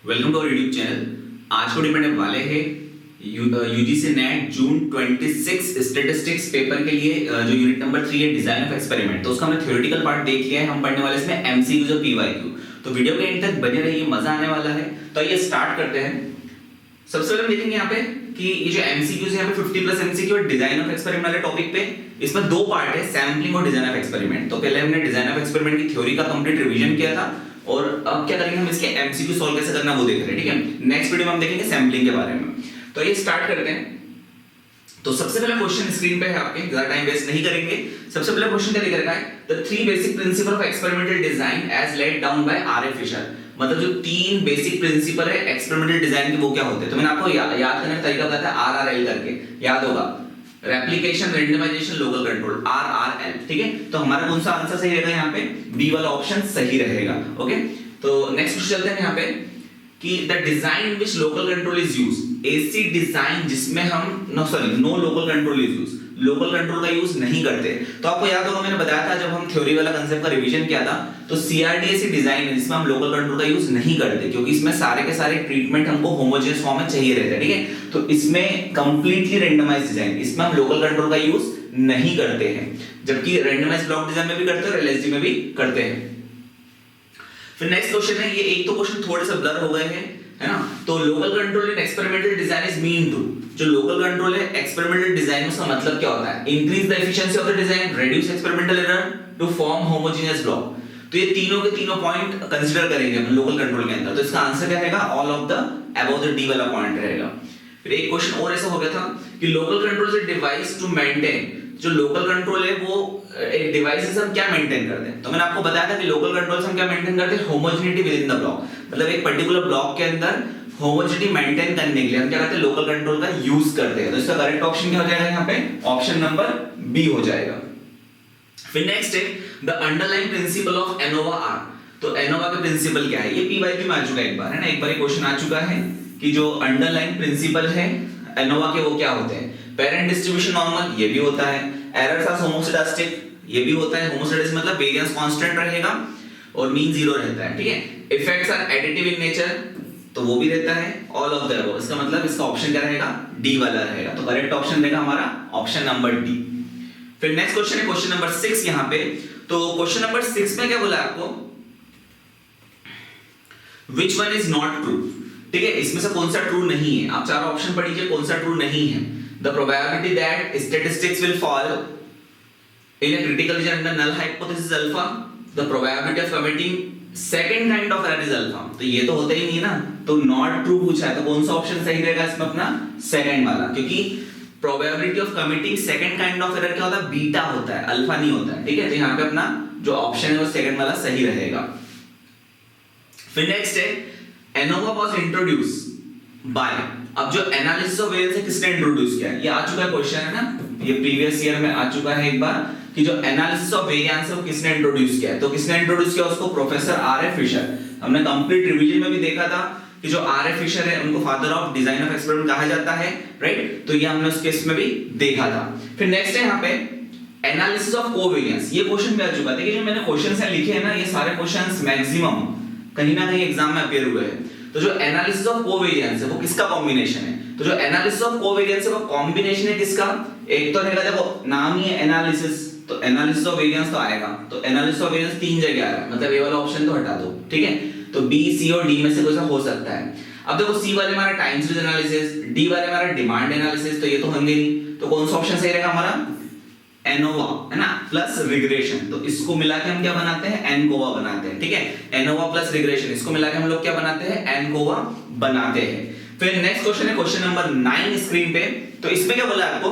Welcome to our YouTube channel. आज को depend वाले हैं UGC NET June 26 statistics paper के लिए जो यूनिट नंबर 3 है डिजाइन ऑफ एक्सपेरिमेंट। तो उसका हमने थ्योरेटिकल पार्ट देख लिया है। हम पढ़ने वाले इसमें एमसीक्यूज और पीवाईक्यू। तो वीडियो के एंड तक बने रहिए, मजा आने वाला है। तो आइए स्टार्ट करते हैं। सबसे पहले हम देखेंगे यहाँ पे कि ये जो एमसीक्यूज है यहाँ पे 50 प्लस एमसीक्यू और डिजाइन ऑफ एक्सपेरिमेंट वाले टॉपिक पे इसमें दो पार्ट है, सैंपलिंग और डिजाइन ऑफ एक्सपेरिमेंट। तो पहले हमने डिजाइन ऑफ एक्सपेरिमेंट की थ्योरी का कंप्लीट रिवीजन किया था और अब क्या करेंगे हम इसके एमसीक्यू सॉल्व कैसे करना वो देख रहे हैं। ठीक है, नेक्स्ट वीडियो में हम देखेंगे सैंपलिंग के बारे में। तो ये स्टार्ट करते हैं। तो सबसे पहला क्वेश्चन स्क्रीन पे है आपके, ज्यादा टाइम वेस्ट नहीं करेंगे। सबसे पहला क्वेश्चन क्या लिखा रखा है, the three basic principle of experimental design as laid down by R A. Fisher. मतलब जो तीन बेसिक प्रिंसिपल है एक्सपेरिमेंटल डिजाइन के वो क्या होते हैं। तो मैंने आपको याद करने का तरीका बताया था, आरआरएल करके याद होगा, रेप्लिकेशन, रैंडमाइजेशन, लोकल कंट्रोल, आरआरएल। ठीक है, तो हमारा कौन सा आंसर सही रहेगा यहाँ पे, बी वाला ऑप्शन सही रहेगा। ओके, तो नेक्स्ट क्वेश्चन चलते हैं यहाँ पे कि the design in which local control is used, ऐसी डिजाइन जिसमें हम no local control is used, local control का यूज नहीं करते। तो आपको याद होगा मैंने बताया था जब हम थ्योरी वाला कांसेप्ट का रिवीजन किया था, तो सीआरडी ऐसी डिजाइन है जिसमें हम लोकल कंट्रोल का यूज नहीं करते, क्योंकि इसमें सारे के सारे ट्रीटमेंट हमको होमोजेनियस फॉर्म में चाहिए रहता है। ठीक है, तो इसमें कंप्लीटली रैंडमाइज्ड डिजाइन, इसमें हम लोकल कंट्रोल का यूज नहीं करते हैं, जबकि रैंडमाइज्ड ब्लॉक डिजाइन में भी करते हैं और एलएसडी में भी करते हैं। फिर नेक्स्ट क्वेश्चन है, ये एक तो क्वेश्चन थोड़े से ब्लर हो गए हैं, है ना। तो local control in experimental design is mean to, जो लोकल कंट्रोल है एक्सपेरिमेंटल डिजाइन में, उसका मतलब क्या होता है, increase the efficiency of the design, reduce experimental error to form homogeneous block. तो ये तीनों के तीनों पॉइंट कंसीडर करेंगे हम लोकल कंट्रोल के अंदर। तो इसका आंसर क्या रहेगा, all of the above the D वाला पॉइंट रहेगा। फिर एक क्वेश्चन और ऐसा हो गया था कि local control is a device to maintain, जो लोकल कंट्रोल है वो एक डिवाइस से हम क्या मेंटेन करते हैं। तो मैंने आपको बताया था कि लोकल कंट्रोल से हम क्या मेंटेन करते हैं, homogeneity with in the block. मतलब एक पर्टिकुलर ब्लॉक के अंदर होमोजेनिटी मेंटेन करने के लिए हम क्या करते हैं, लोकल कंट्रोल का यूज करते हैं। तो इसका करेक्ट ऑप्शन क्या हो जाएगा यहाँ पे, ऑप्शन नंबर बी हो जाएगा। फिर नेक्स्ट है the underlying principle of ANOVA are. तो एनोवा का प्रिंसिपल क्या है, ये पीवाईक्यू में आ चुका है एक बार, है ना, एक बार ये क्वेश्चन आ चुका है कि जो अंडरलाइंग प्रिंसिपल है एनोवा के वो क्या होते हैं, पेरेंट डिस्ट्रीब्यूशन नॉर्मल, ये भी होता है, एरर्स आर होमोसेडास्टिक, ये भी होता है, होमोसेडास्टिक मतलब वेरिएंस कांस्टेंट रहेगा और मीन जीरो रहता है। ठीक है, effects are additive in nature, तो वो भी रहता है, ऑल ऑफ द अबव। इसका मतलब इसका ऑप्शन क्या रहेगा, डी वाला रहेगा। तो करेक्ट ऑप्शन रहेगा हमारा ऑप्शन नंबर डी। फिर नेक्स्ट क्वेश्चन है क्वेश्चन नंबर 6 यहाँ पे। तो क्वेश्चन नंबर 6 में क्या बोला आपको, which one is not true। ठीक है, इसमें से कौन सा ट्रू नहीं है, आप चारों ऑप्शन पढ़ लीजिए कौन सा ट्रू नहीं है। The probability that statistics will fall in a critical region under null hypothesis alpha, the probability of committing second kind of error is alpha। तो ये तो होता ही नहीं है ना, तो not true पूछा है, तो कौन सा ऑप्शन सही रहेगा इसमें, अपना सेकंड वाला, क्योंकि probability of committing second kind of error क्या होता है, बीटा होता है, अल्फा नहीं होता है। ठीक है, तो यहाँ पे अपना जो ऑप्शन है वो सेकंड वाला सही रहेगा। फिर नेक्स्ट है एनोवा वाज इंट्रोड्यूस बाय, अब जो एनालिसिस ऑफ वेरिएंस है किसने इंट्रोड्यूस किया है, ये आ चुका है क्वेश्चन, है ना, ये प्रीवियस ईयर में आ चुका है एक बार कि जो एनालिसिस ऑफ वेरिएंस है वो किसने इंट्रोड्यूस किया है। तो किसने इंट्रोड्यूस किया उसको, प्रोफेसर आर.ए. फिशर। हमने कंप्लीट रिवीजन में भी देखा था कि जो आर.ए. फिशर है उनको father of design of experiment कहा जाता है, राइट। तो ये हमने उस केस में भी देखा था। फिर नेक्स्ट है यहाँ पे एनालिसिस ऑफ कोवेरिएंस, ये क्वेश्चन भी आ चुका है। देखिए जो मैंने क्वेश्चंस लिखे हैं ना, ये सारे क्वेश्चंस मैक्सिमम कहीं ना कहीं एग्जाम में अपीयर हुए हैं। तो जो एनालिसिस ऑफ कोवेरिएंस है वो किसका कॉम्बिनेशन है, तो जो एनालिसिस ऑफ कोवेरिएंस है वो कॉम्बिनेशन है किसका, एक तो रहेगा, देखो नाम ही है एनालिसिस, तो एनालिसिस ऑफ वेरिएंस तो आएगा, तो एनालिसिस ऑफ वेरिएंस तीन जगह आ रहा है, मतलब ए वाला ऑप्शन तो हटा दो। ठीक है, तो बी, सी और डी में से कोई सा हो सकता है। अब देखो सी वाले हमारा टाइम सीरीज एनालिसिस, डी वाले हमारा डिमांड एनालिसिस, तो ये तो होंगे नहीं, तो कौन सा ऑप्शन सही रहेगा हमारा, एनोवा, है ना, प्लस रिग्रेशन। तो इसको मिला के हम क्या बनाते हैं, एनकोवा बनाते हैं। ठीक है, एनोवा प्लस रिग्रेशन, इसको मिला के हम लोग क्या बनाते हैं, एनकोवा बनाते हैं। फिर नेक्स्ट क्वेश्चन है क्वेश्चन नंबर 9 स्क्रीन पे। तो इसमें क्या बोला है आपको,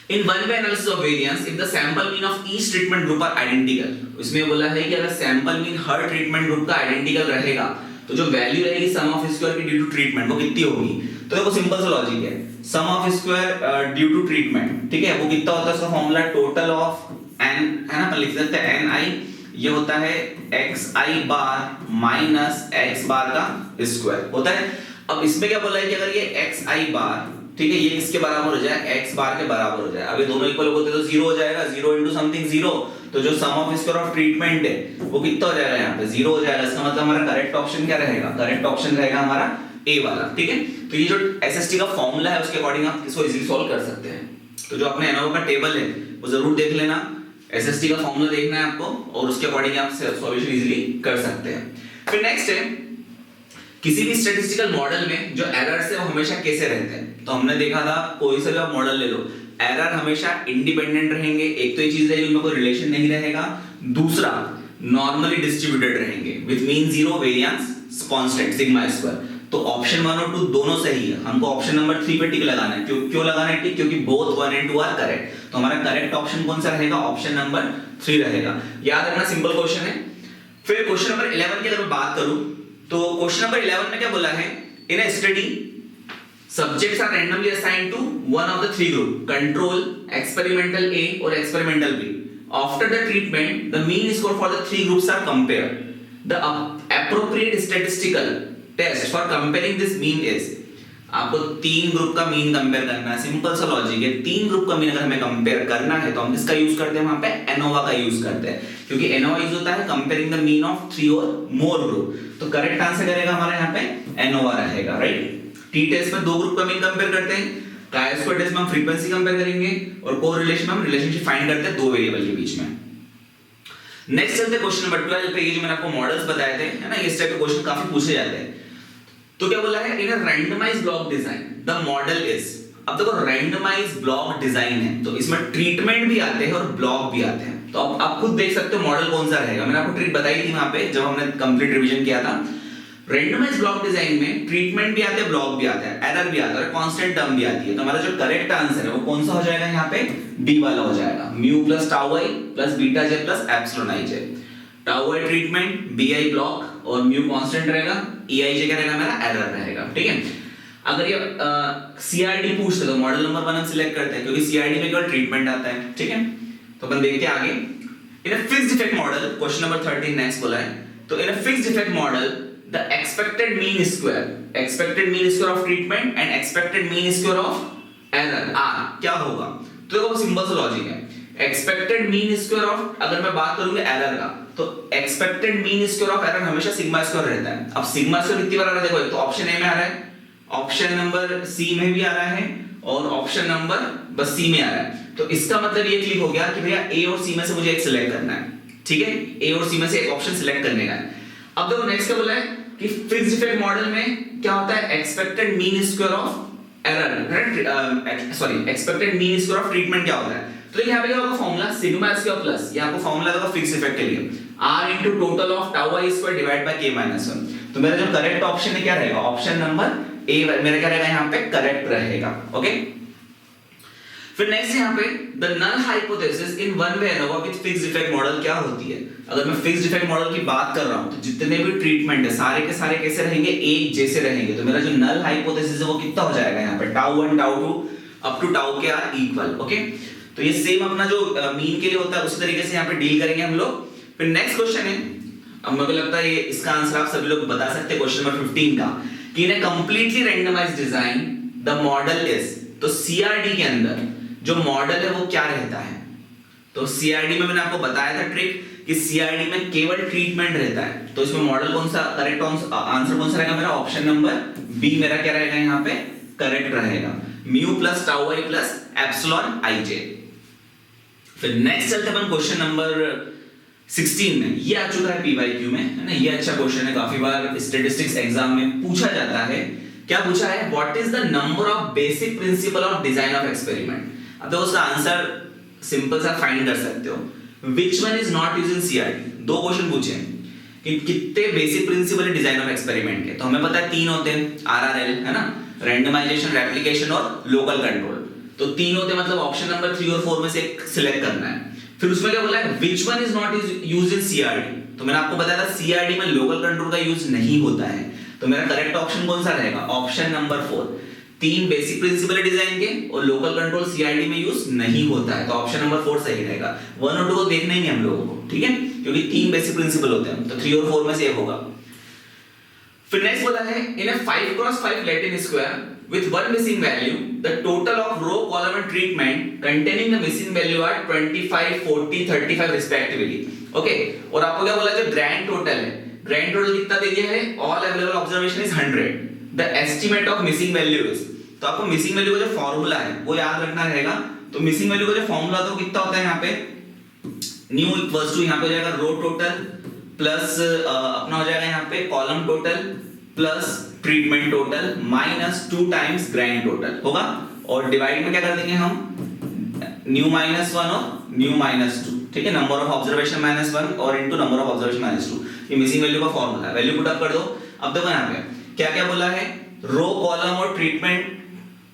in one way analysis of variance if the sample mean of each treatment group are identical. इसमें बोला है कि अगर सैंपल मीन हर ट्रीटमेंट ग्रुप का आइडेंटिकल रहेगा तो जो वैल्यू रहेगी सम ऑफ स्क्वायर की ड्यू टू ट्रीटमेंट वो कितनी होगी। तो देखो सिंपल सा लॉजिक है, sum of square due to treatment, ठीक है, वो कितना होता है, उसका फार्मूला टोटल ऑफ एन, है ना, अपन लिख सकते हैं एन आई, ये होता है एक्स आई बार माइनस एक्स बार का स्क्वायर होता है। अब इसमें क्या बोला है कि अगर ये एक्स आई बार, ठीक है, ये किसके बराबर हो जाए, x बार के बराबर हो जाए। अब ये दोनों इक्वल होते तो 0 हो जाएगा, 0 इनटू समथिंग 0, तो जो sum of square of treatment है वो कितना हो जाएगा, यहाँ पे 0 हो जाएगा। इसका मतलब हमारा करेक्ट ऑप्शन क्या रहेगा, करेक्ट ऑप्शन रहेगा हमारा ए वाला। ठीक है, तो ये जो एसएसटी का फॉर्मूला है उसके अकॉर्डिंग आप इसको इजीली सॉल्व कर सकते हैं। तो जो अपने एनओवा का टेबल है वो जरूर देख लेना, एसएसटी का फॉर्मूला देखना है आपको, और उसके अकॉर्डिंग आप सॉल्यूशन इजीली कर सकते हैं। फिर नेक्स्ट है, किसी भी स्टैटिस्टिकल मॉडल में जो एरर्स है वो हमेशा कैसे रहते हैं। तो हमने देखा था कोई सा भी आप मॉडल ले लो, एरर हमेशा इंडिपेंडेंट रहेंगे। एक तो ये चीज है उनमें कोई रिलेशन नहीं रहेगा, दूसरा नॉर्मली डिस्ट्रीब्यूटेड रहेंगे with mean zero, variance constant sigma square. तो ऑप्शन 1 और 2 दोनों सही है, हमको ऑप्शन नंबर 3 पे टिक लगाना है। क्यों लगाना है टिक, क्योंकि बोथ 1 एंड 2 आर करेक्ट। तो हमारा करेक्ट ऑप्शन कौन सा रहेगा, ऑप्शन नंबर 3 रहेगा। याद रखना, सिंपल क्वेश्चन है। फिर क्वेश्चन नंबर 11 की अगर मैं बात करूं तो क्वेश्चन नंबर 11 में क्या बोला है, in a study subjects are randomly assigned to one of the three group, control, experimental A or experimental B. After the treatment, the mean score for the three groups are compared. The appropriate statistical test for comparing this mean is, आपको तीन group का mean compare करना है। Simple सा logic है, तीन group का mean अगर हमें कंपेयर करना है तो हम किसका यूज करते हैं, वहां पे एनोवा का यूज करते हैं, क्योंकि एनोवा यूज होता है कंपेयरिंग द मीन ऑफ 3 और मोर ग्रुप। तो करेक्ट आंसर करेगा हमारा यहाँ पे एनोवा रहेगा, राइट। टी टेस्ट में दो ग्रुप का मीन कंपेयर करते हैं, chi-square टेस्ट में हम फ्रीक्वेंसी कंपेयर करेंगे, और कोरिलेशन में हम रिलेशनशिप फाइंड करते हैं दो वेरिएबल के बीच में। नेक्स्ट चलते हैं क्वेश्चन नंबर 12 पे। ये जो मैंने आपको मॉडल्स बताए थे, है ना, इस टाइप के क्वेश्चन काफी पूछे जाते हैं। तो क्या बोला है, in a randomised block design the model is. अब देखो रैंडमाइज्ड ब्लॉक डिजाइन है तो इसमें ट्रीटमेंट भी आते हैं और ब्लॉक भी आते हैं। तो आप खुद देख सकते हो मॉडल कौन सा रहेगा। मैंने आपको ट्रिक बताई थी वहां पे जब हमने कंप्लीट रिवीजन किया था। रैंडमाइज्ड ब्लॉक डिजाइन में ट्रीटमेंट भी आते हैं, ब्लॉक भी आता है, एरर भी आता है, कांस्टेंट टर्म भी आती है। तो हमारा जो करेक्ट आंसर है वो कौन सा हो जाएगा, यहाँ पे डी वाला हो जाएगा, mu plus tau i plus beta j plus epsilon i j. Tau i treatment, B i block और म्यू कांस्टेंट रहेगा, ई आई जे क्या रहेगा, मेरा एरर रहेगा। ठीक है, अगर ये सीआरडी पूछते तो मॉडल नंबर 1 हम सिलेक्ट करते हैं, क्योंकि सीआरडी में केवल ट्रीटमेंट आता है। ठीक है, तो अपन देखते हैं आगे। In a fixed effect model, question number 13 next बोला है। तो in a fixed effect model the expected mean square of treatment and expected mean square of error r क्या होगा। तो देखो सिंपल सा लॉजिक है, expected mean square of, अगर मैं बात करूंगा एरर का, तो expected mean square of error हमेशा सिग्मा स्क्वायर रहता है। अब सिग्मा स्क्वायर कितनी बार आ रहा है, देखो तो ऑप्शन ए में आ रहा है, ऑप्शन नंबर सी में भी आ रहा है, और ऑप्शन नंबर बस सी में आ रहा है। तो इसका मतलब ये क्लिक हो गया कि भैया ए और सी में से मुझे एक सिलेक्ट करना है। ठीक है, ए और सी में से एक ऑप्शन सिलेक्ट करने का है। अब देखो नेक्स्ट क्या बोला है कि फिक्स्ड इफेक्ट मॉडल में क्या होता है, expected mean square of error, sorry expected mean square of treatment क्या होता है। तो यहाँ पे क्या होगा फॉर्मूला, सिग्मा स्क्वायर प्लस, यहाँ आपको फॉर्मूला होगा फिक्स्ड इफेक्ट के लिए, r into total of tau I square divide by k minus 1। तो मेरा जो करेक्ट ऑप्शन है क्या रहेगा, ऑप्शन नंबर ए मेरा क्या रहेगा यहाँ पे करेक्ट रहेगा। ओके, फिर नेक्स्ट यहाँ पे the null hypothesis in one way ANOVA with fixed effect model क्या होती है। अगर मैं फिक्स्ड इफेक्ट मॉडल की बात कर रहा हूं तो जितने भी ट्रीटमेंट है सारे के सारे कैसे रहेंगे, एक जैसे रहेंगे। तो मेरा जो नल हाइपोथेसिस है वो कितना हो जाएगा यहाँ पे, tau 1 tau 2 up to tau के आर इक्वल। ओके, तो ये सेम अपना जो मीन के लिए होता है उसी तरीके से यहाँ पे डील करेंगे हम लोग। फिर नेक्स्ट क्वेश्चन है, अब मुझे लगता है ये इसका आंसर आप सभी लोग बता सकते हैं, क्वेश्चन नंबर 15 का, कि in a completely randomised design the model is. तो सीआरडी के अंदर जो मॉडल है वो क्या रहता है। तो सीआरडी में मैंने आपको बताया था ट्रिक कि सीआरडी में केवल ट्रीटमेंट रहता है। तो इसमें मॉडल कौन सा, करेक्ट आंसर कौन सा रहेगा, मेरा ऑप्शन नंबर बी मेरा क्या रहेगा यहाँ पे करेक्ट रहेगा, mu plus tau i plus epsilon i जे। फिर नेक्स्ट चलते अपन क्वेश्चन नंबर 16 में। ये आ चुका है पीवाईक्यू में, है ना, ये अच्छा क्वेश्चन है, काफी बार स्टैटिस्टिक्स एग्जाम में पूछा जाता है। क्या पूछा है, what is the number of basic principle of design of experiment. अब तो उसका आंसर सिंपल सा फाइंड कर सकते हो, which one is not used in CRD. दो क्वेश्चन पूछे कि कितने बेसिक प्रिंसिपल है डिजाइन ऑफ एक्सपेरिमेंट के। तो हमें पता है 3 होते हैं, आरआरएल है ना, रैंडमाइजेशन, रेप्लिकेशन और लोकल कंट्रोल। तो 3 होते हैं, मतलब ऑप्शन नंबर 3 और 4 में से एक सिलेक्ट करना है। फिर उसमें क्या बोला है, which one is not used in CRD. तो मैंने आपको बताया था सीआरडी में लोकल कंट्रोल का यूज नहीं होता है। तो मेरा करेक्ट ऑप्शन कौन सा रहेगा, ऑप्शन नंबर 4। 3 बेसिक प्रिंसिपल है डिजाइन के और लोकल कंट्रोल सीआरडी में यूज नहीं होता है। तो ऑप्शन नंबर 4 सही रहेगा। 1 और 2 को देखना ही नहीं हम लोगों को, ठीक है, क्योंकि 3 बेसिक प्रिंसिपल होते हैं। तो 3 और 4 में से एक होगा। फिर नेक्स्ट बोला है in a 5x5 Latin square with one missing value the total of row, column and treatment containing the missing value are 25, 40, 35 respectively. Okay, और आपको क्या बोला, जो ग्रैंड टोटल है, ग्रैंड टोटल कितना दे दिया है, all available observation is 100. The estimate of missing value is, तो आपको मिसिंग वैल्यू का जो फॉर्मूला है वो याद रखना रहेगा। तो मिसिंग वैल्यू का जो फॉर्मूला तो कितना होता है यहाँ पे, न्यू इक्वल्स टू यहाँ पे हो जाएगा रो टोटल प्लस अपना हो जाएगा यहाँ पे column total plus treatment total minus 2 times grand total होगा, और डिवाइड में क्या कर देंगे हम, न्यू माइनस 1 और न्यू माइनस 2, ठीक है, नंबर ऑफ ऑब्जर्वेशन माइनस 1 और into number of observation minus 2, ये मिसिंग वैल्यू का फॉर्मूला है। वैल्यू पुट अप कर दो। अब देखो यहाँ पे क्या क्या बोला है, रो कॉलम और treatment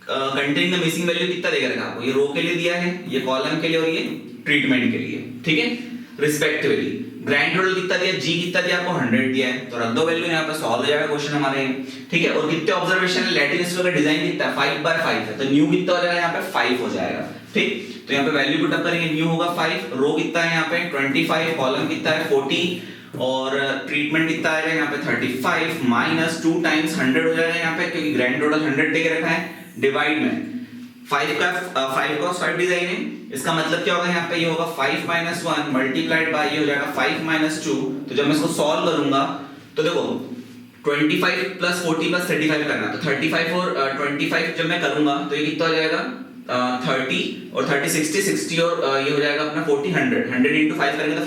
containing the missing value कितना देगा रखा आपको, ये रो के लिए दिया है, ये कॉलम के लिए और ये ट्रीटमेंट के लिए, ठीक है, रिस्पेक्टिवली। ग्रैंड टोटल कितना दिया, जी कितना दिया आपको, 100 दिया है, तो रख दो वैल्यू, यहाँ पे सॉल्व हो जाएगा क्वेश्चन हमारे, ठीक है। और कितने ऑब्जर्वेशन है, लैटिन स्क्वायर का डिजाइन कितना है, 5/5 है, तो न्यू कितना हो जाएगा यहाँ पे 5 हो जाएगा, ठीक। तो यहाँ पे वैल्यू पुट अप करेंगे, न्यू होगा 5, रो कितना है यहाँ पे 25, कॉलम कितना है 40 और ट्रीटमेंट कितना आएगा यहाँ पे 35 माइनस 2 टाइम्स 100 हो जाएगा यहाँ पे, क्योंकि ग्रैंड टोटल 100 दे के रखा है, डिवाइड में 5 का 5 डिजाइन है, इसका मतलब क्या होगा यहाँ पे, ये होगा 5 माइनस 1 मल्टीप्लाइड बाय ये हो जाएगा 5 माइनस 2। तो जब मैं इसको सॉल्व करूंगा तो देखो 25 प्लस 40 प्लस 35 करना, तो 35 और 25 जब मैं करूंगा तो ये कितना हो जाएगा 30 और 30 60 और ये हो जाएगा अपना 40 100 इंटू 5 करेंगे तो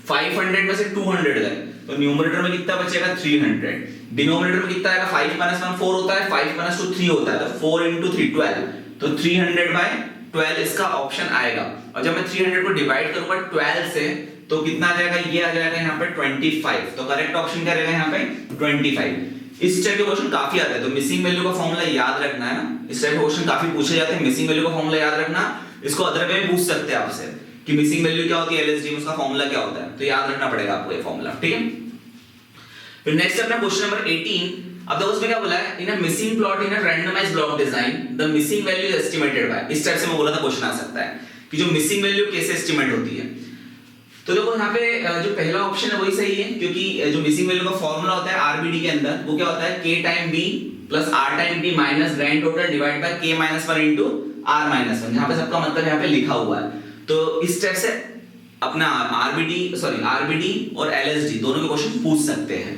500 में से 200 गए, तो न्यूमरेटर में कितना बचेगा 300, डिनोमिनेटर में कितना आएगा 5 माइनस 1 4 होता है, 5 माइनस 2 3 होता है, तो 4 इंटू 3 12, तो 300/12 इसका ऑप्शन आएगा। और जब मैं 300 को डिवाइड करूंगा 12 से तो कितना आ जाएगा, ये आ जाएगा यहाँ पे 25, तो करेक्ट ऑप्शन क्या रहेगा यहाँ पे 25। इस टाइप के क्वेश्चन काफी आते हैं, तो मिसिंग वैल्यू का फॉर्मूला याद रखना है ना, इस टाइप के क्वेश्चन काफी पूछे जाते हैं, मिसिंग वैल्यू का फॉर्मूला याद रखना, इसको अदर वे में पूछ सकते हैं आपसे कि मिसिंग वैल्यू क्या होती है, एलएसडी में उसका फॉर्मूला क्या होता है, तो याद रखना पड़ेगा आपको ये फॉर्मूला, ठीक है। फिर नेक्स्ट अपना क्वेश्चन नंबर 18। अब देखो उसमें क्या बोला है, in a missing plot in a randomised block design the missing value is estimated by, इस टाइप से मैं बोला था क्वेश्चन आ सकता है कि जो मिसिंग वैल्यू कैसे एस्टिमेट होती है। तो देखो यहाँ पे जो पहला ऑप्शन है वही सही है, क्योंकि जो मिसिंग वैल्यू का फॉर्मूला होता है आरबीडी के अंदर वो क्या होता है, k time b plus r time b minus grand total divide by k minus 1 into r minus 1, यहाँ पे सबका मतलब यहाँ पे लिखा हुआ है। तो इस टाइप से अपना आरबीडी और एलएसडी दोनों के क्वेश्चन पूछ सकते हैं।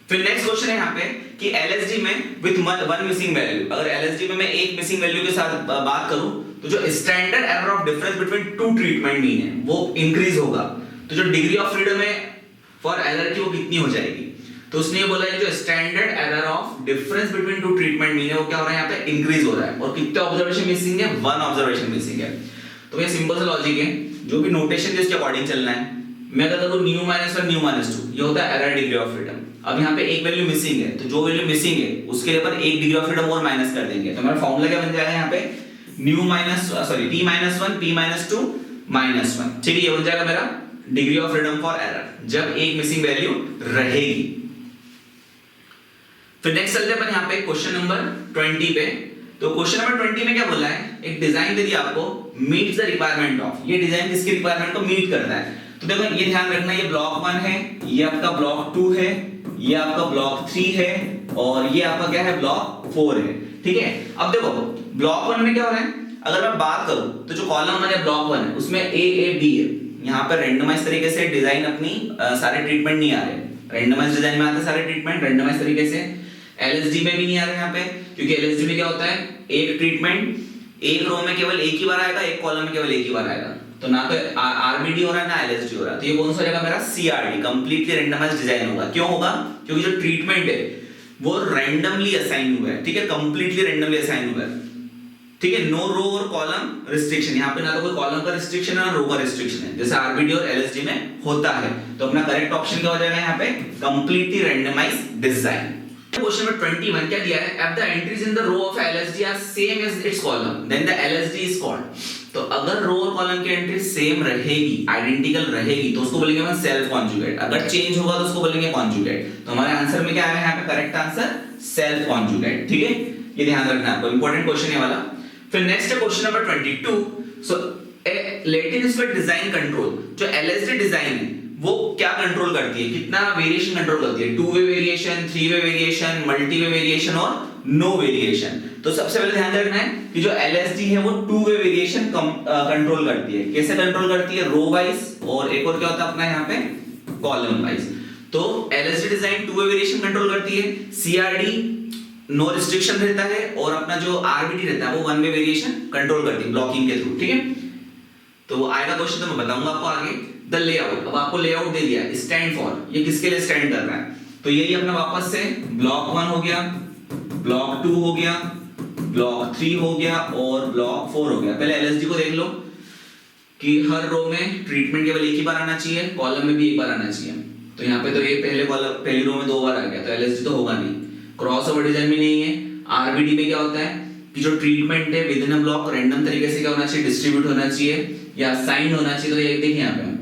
फिर नेक्स्ट क्वेश्चन है यहाँ पे कि एलएसडी में विद वन मिसिंग वैल्यू, अगर एलएसडी में मैं एक मिसिंग वैल्यू के साथ बात करूं तो जो standard error of difference between two treatment mean है वो इंक्रीज होगा, तो जो डिग्री ऑफ फ्रीडम है फॉर एरर की वो कितनी हो जाएगी। तो उसने ये बोला है जो standard error of difference between two treatment mean है वो क्या हो रहा है यहाँ पे इंक्रीज हो रहा है, और कितने ऑब्जर्वेशन मिसिंग है, 1 ऑब्जर्वेशन मिसिंग है। तो ये सिंपल सा लॉजिक है, जो भी नोटेशन है उसके अकॉर्डिंग चलना है। मैं कहता हूं न्यू माइनस 1 न्यू माइनस 2 ये होता है एरर डिग्री ऑफ फ्रीडम। अब यहाँ पे एक वैल्यू मिसिंग है, तो जो वैल्यू मिसिंग है उसके लिए पर एक डिग्री ऑफ फ्रीडम और माइनस कर देंगे, तो हमारा फॉर्मूला क्या बन जाएगा यहाँ पे new minus p minus 1 p minus 2 minus 1, ठीक है, ये बन जाएगा मेरा degree of freedom for error जब एक मिसिंग वैल्यू रहेगी। फिर नेक्स्ट चलते हैं अपन यहाँ पे क्वेश्चन नंबर 20 पे। तो क्वेश्चन नंबर 20 में क्या बोला है, एक डिजाइन दे दिया आपको, मीट द रिक्वायरमेंट ऑफ, ये डिजाइन किसकी रिक्वायरमेंट को मीट करता है। तो देखो ये ध्यान रखना, ये ब्लॉक 1 है, ये आपका ब्लॉक 2 है, ये आपका ब्लॉक 3 है और ये आपका क्या है ब्लॉक 4 है, ठीक है। अब देखो ब्लॉक 1 में क्या हो रहा है, अगर मैं बात करूं तो जो कॉलम 1 है ब्लॉक 1 है उसमें A है, यहाँ पर रैंडमाइज तरीके से डिजाइन अपनी सारे ट्रीटमेंट नहीं आ रहे, रैंडमाइज डिजाइन में आते हैं सारे ट्रीटमेंट रैंडमाइज तरीके से, एलएसडी में भी नहीं आ रहे यहाँ पे, क्योंकि एलएसडी में क्या होता है एक ट्रीटमेंट एक रो में केवल एक ही बार आएगा, एक कॉलम में केवल एक ही बार आएगा, तो ना तो आरबीडी हो रहा है ना एलएसडी हो रहा है, तो ये कौन सा जाएगा मेरा सीआरडी, कंप्लीटली रैंडमाइज्ड डिजाइन होगा। क्यों होगा, क्योंकि जो ट्रीटमेंट है वो रैंडमली असाइन हुआ है, ठीक है, कंप्लीटली रैंडमली असाइन हुआ है, ठीक है, नो रो और कॉलम रिस्ट्रिक्शन, यहाँ पे ना तो कोई कॉलम का रिस्ट्रिक्शन है ना रो का रिस्ट्रिक्शन है, जैसे आरबीडी और एलएसडी में होता है। तो अपना करेक्ट ऑप्शन क्या हो जाएगा यहाँ पे completely randomised design. Question number 21 क्या दिया है, if the entries in the row of LSD are same as its column then the LSD is called। तो अगर रो और कॉलम की एंट्री सेम रहेगी, आइडेंटिकल रहेगी, तो उसको बोलेंगे हम सेल्फ कॉन्जुगेट, अगर चेंज होगा तो उसको बोलेंगे कॉन्जुगेट। तो हमारे आंसर में क्या आएगा यहाँ पे करेक्ट आंसर सेल्फ कॉन्जुगेट, ठीक है, ये ध्यान रखना है आपको, इंपॉर्टेंट क्वेश्चन है वाला। फिर नेक्स्ट है क्वेश्चन नंबर 22। सो लैटिन स्क्वायर डिजाइन कंट्रोल, जो एलएसडी डिजाइन है वो क्या कंट्रोल करती है, कितना वेरिएशन कंट्रोल करती है, 2 वे वेरिएशन, 3 वे वेरिएशन, मल्टी वे वेरिएशन और नो वेरिएशन। तो सबसे पहले ध्यान रखना है कि जो LSD है वो टू वे वेरिएशन कंट्रोल करती है। कैसे कंट्रोल करती है? रो वाइज, और एक और क्या होता है अपना यहाँ पे कॉलम वाइज। तो LSD design two way variation control करती है, CRD नो रिस्ट्रिक्शन रहता है, और अपना जो RBD रहता है वो वन वे वेरिएशन कंट्रोल करती है ब्लॉकिंग के थ्रू। ठीक है, तो आएगा क्वेश्चन तो मैं बताऊंगा आपको आगे। द लेआउट, अब आपको लेआउट दे दिया, स्टैंड फॉर, ये किसके लिए स्टैंड कर रहा है? तो यही अपना वापस से ब्लॉक 1 हो गया, ब्लॉक 2 हो गया, ब्लॉक 3 हो गया और ब्लॉक 4 हो गया। पहले LSD को देख लो कि हर रो में ट्रीटमेंट केवल एक ही बार आना चाहिए, कॉलम में भी एक बार आना चाहिए। तो यहाँ पे तो ये पहले कॉलम पहली रो में 2 बार आ गया, तो LSD तो होगा नहीं। क्रॉस ओवर डिजाइन में नहीं है। RBD में क्या होता है कि जो ट्रीटमेंट है with in a block random तरीके से क्या होना चाहिए, डिस्ट्रीब्यूट होना चाहिए या असाइन होना चाहिए। तो ये देखिए यहाँ पे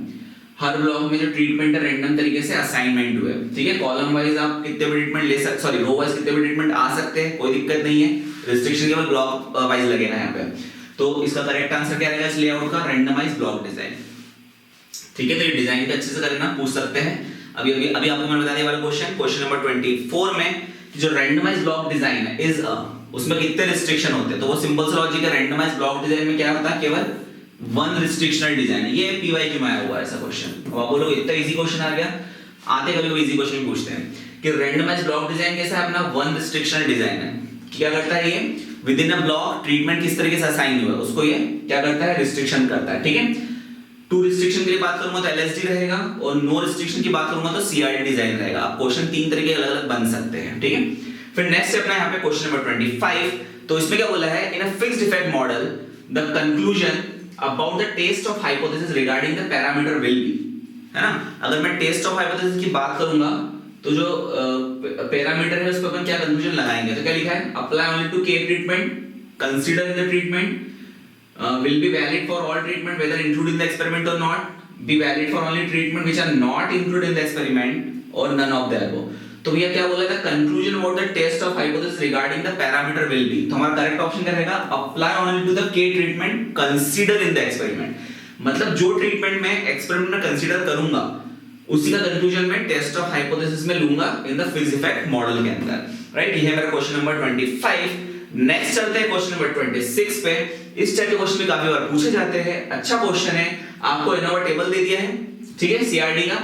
हर ब्लॉक में जो ट्रीटमेंट है रैंडम तरीके से असाइनमेंट हुआ है। ठीक है, कॉलम वाइज आप कितने भी ट्रीटमेंट ले सकते, सॉरी रो वाइज कितने भी ट्रीटमेंट आ सकते हैं, कोई दिक्कत नहीं है, रिस्ट्रिक्शन केवल ब्लॉक वाइज लगेगा यहाँ पे। तो इसका करेक्ट आंसर क्या रहेगा इस लेआउट का? Randomised block design. ठीक है, तो ये डिजाइन भी अच्छे से करना, पूछ सकते हैं। अभी आपको मैंने बता दिया वाला क्वेश्चन नंबर 24 में कि जो रैंडमाइज्ड ब्लॉक डिजाइन है इज उसमें कितने रिस्ट्रिक्शन होते हैं? तो वो सिंपल सा लॉजिक है, रैंडमाइज्ड ब्लॉक डिजाइन में क्या होता है, केवल वन रिस्ट्रिक्शनल डिजाइन। ये PYQ में आया हुआ है ऐसा क्वेश्चन। अब आप बोलोगे इतना इजी क्वेश्चन आ गया, आते कभी इजी क्वेश्चन पूछते हैं कि रैंडमाइज्ड ब्लॉक डिजाइन कैसा है? अपना वन रिस्ट्रिक्शनल डिजाइन है। क्या करता है ये? With in a block treatment किस तरीके से असाइन हुआ है उसको ये क्या करता है, रिस्ट्रिक्शन करता है। ठीक है, टू रिस्ट्रिक्शन की बात करूंगा तो LSD रहेगा, और नो रिस्ट्रिक्शन की बात करूंगा तो CRD डिजाइन रहेगा। आप क्वेश्चन तीन तरीके अलग अलग बन सकते हैं। ठीक है, फिर नेक्स्ट अपना यहाँ पे क्वेश्चन नंबर 25। तो इसमें क्या बोला है, in a fixed effect model the conclusion about the test of hypothesis regarding the parameter will be, है ना। अगर मैं टेस्ट ऑफ हाइपोथेसिस की बात करूंगा तो जो पैरामीटर है उस पर अपन क्या कंक्लूजन लगाएंगे? तो क्या लिखा है, अप्लाई ओनली टू के treatment, consider the treatment, will be valid for all treatment whether included in the experiment or not, be valid for only treatment which are not included in the experiment or none of the above। तो भैया क्या बोला था, conclusion about the test of hypothesis regarding the parameter will be। तो हमारा correct option क्या रहेगा, apply only to the K treatment consider in the experiment। मतलब जो ट्रीटमेंट में एक्सपेरिमेंट में कंसीडर करूंगा उसी का कंक्लूजन में टेस्ट ऑफ हाइपोथेसिस में लूंगा in the fixed effect model के अंदर। राइट, ये है मेरा क्वेश्चन नंबर 25। नेक्स्ट चलते हैं क्वेश्चन नंबर 26 पे। इस टाइप के क्वेश्चन भी काफी बार पूछे जाते हैं, अच्छा क्वेश्चन है। आपको एनोवा टेबल दे दिया है, ठीक है, CRD का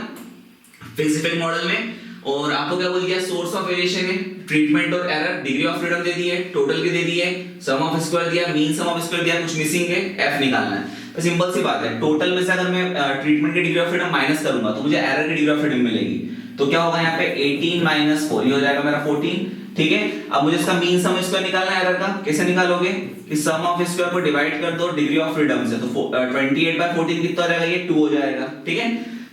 फिक्स्ड इफेक्ट मॉडल में, और आपको क्या बोल दिया, सोर्स ऑफ वेरिएशन है, ट्रीटमेंट और एरर, डिग्री ऑफ फ्रीडम दे दी है, टोटल की दे दी है, सम ऑफ स्क्वायर दिया, मीन सम ऑफ स्क्वायर दिया, कुछ मिसिंग है, F निकालना है। तो सिंपल सी बात है, टोटल में से अगर मैं ट्रीटमेंट की डिग्री ऑफ फ्रीडम माइनस करूंगा तो मुझे एरर की डिग्री ऑफ फ्रीडम मिलेगी। तो क्या होगा यहाँ पे 18 - 4, ये हो जाएगा मेरा 14। ठीक है, अब मुझे इसका मीन सम स्क्वायर निकालना है एरर का। कैसे निकालोगे कि सम ऑफ स्क्वायर को डिवाइड कर दो डिग्री ऑफ फ्रीडम से, तो 28/14 कितना रहेगा, ये 2 हो जाएगा। ठीक है,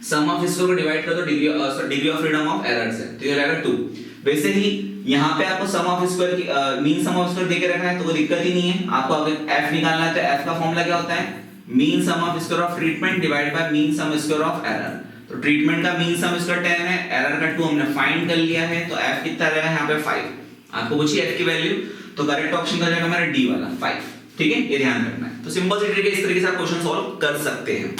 सम ऑफ स्क्वायर को डिवाइड कर दो degree of freedom of error से, तो ये रहेगा 2। वैसे ही यहाँ पे आपको सम ऑफ स्क्वायर की मीन सम ऑफ स्क्वायर देके रखा है तो कोई दिक्कत ही नहीं है। आपको अगर F निकालना है तो F का फॉर्मूला क्या होता है, mean sum of square of treatment divide by mean sum square of error. तो ट्रीटमेंट का मीन सम स्क्वायर 10 है, एरर का 2 हमने फाइंड कर लिया है, तो F कितना रहेगा यहाँ पे 5। आपको पूछिए F की वैल्यू, तो करेक्ट ऑप्शन का रहेगा मेरा D वाला 5। ठीक है, ये ध्यान रखना है। तो सिंपल सी ट्रिक है, इस तरीके से आप क्वेश्चन सॉल्व कर सकते हैं।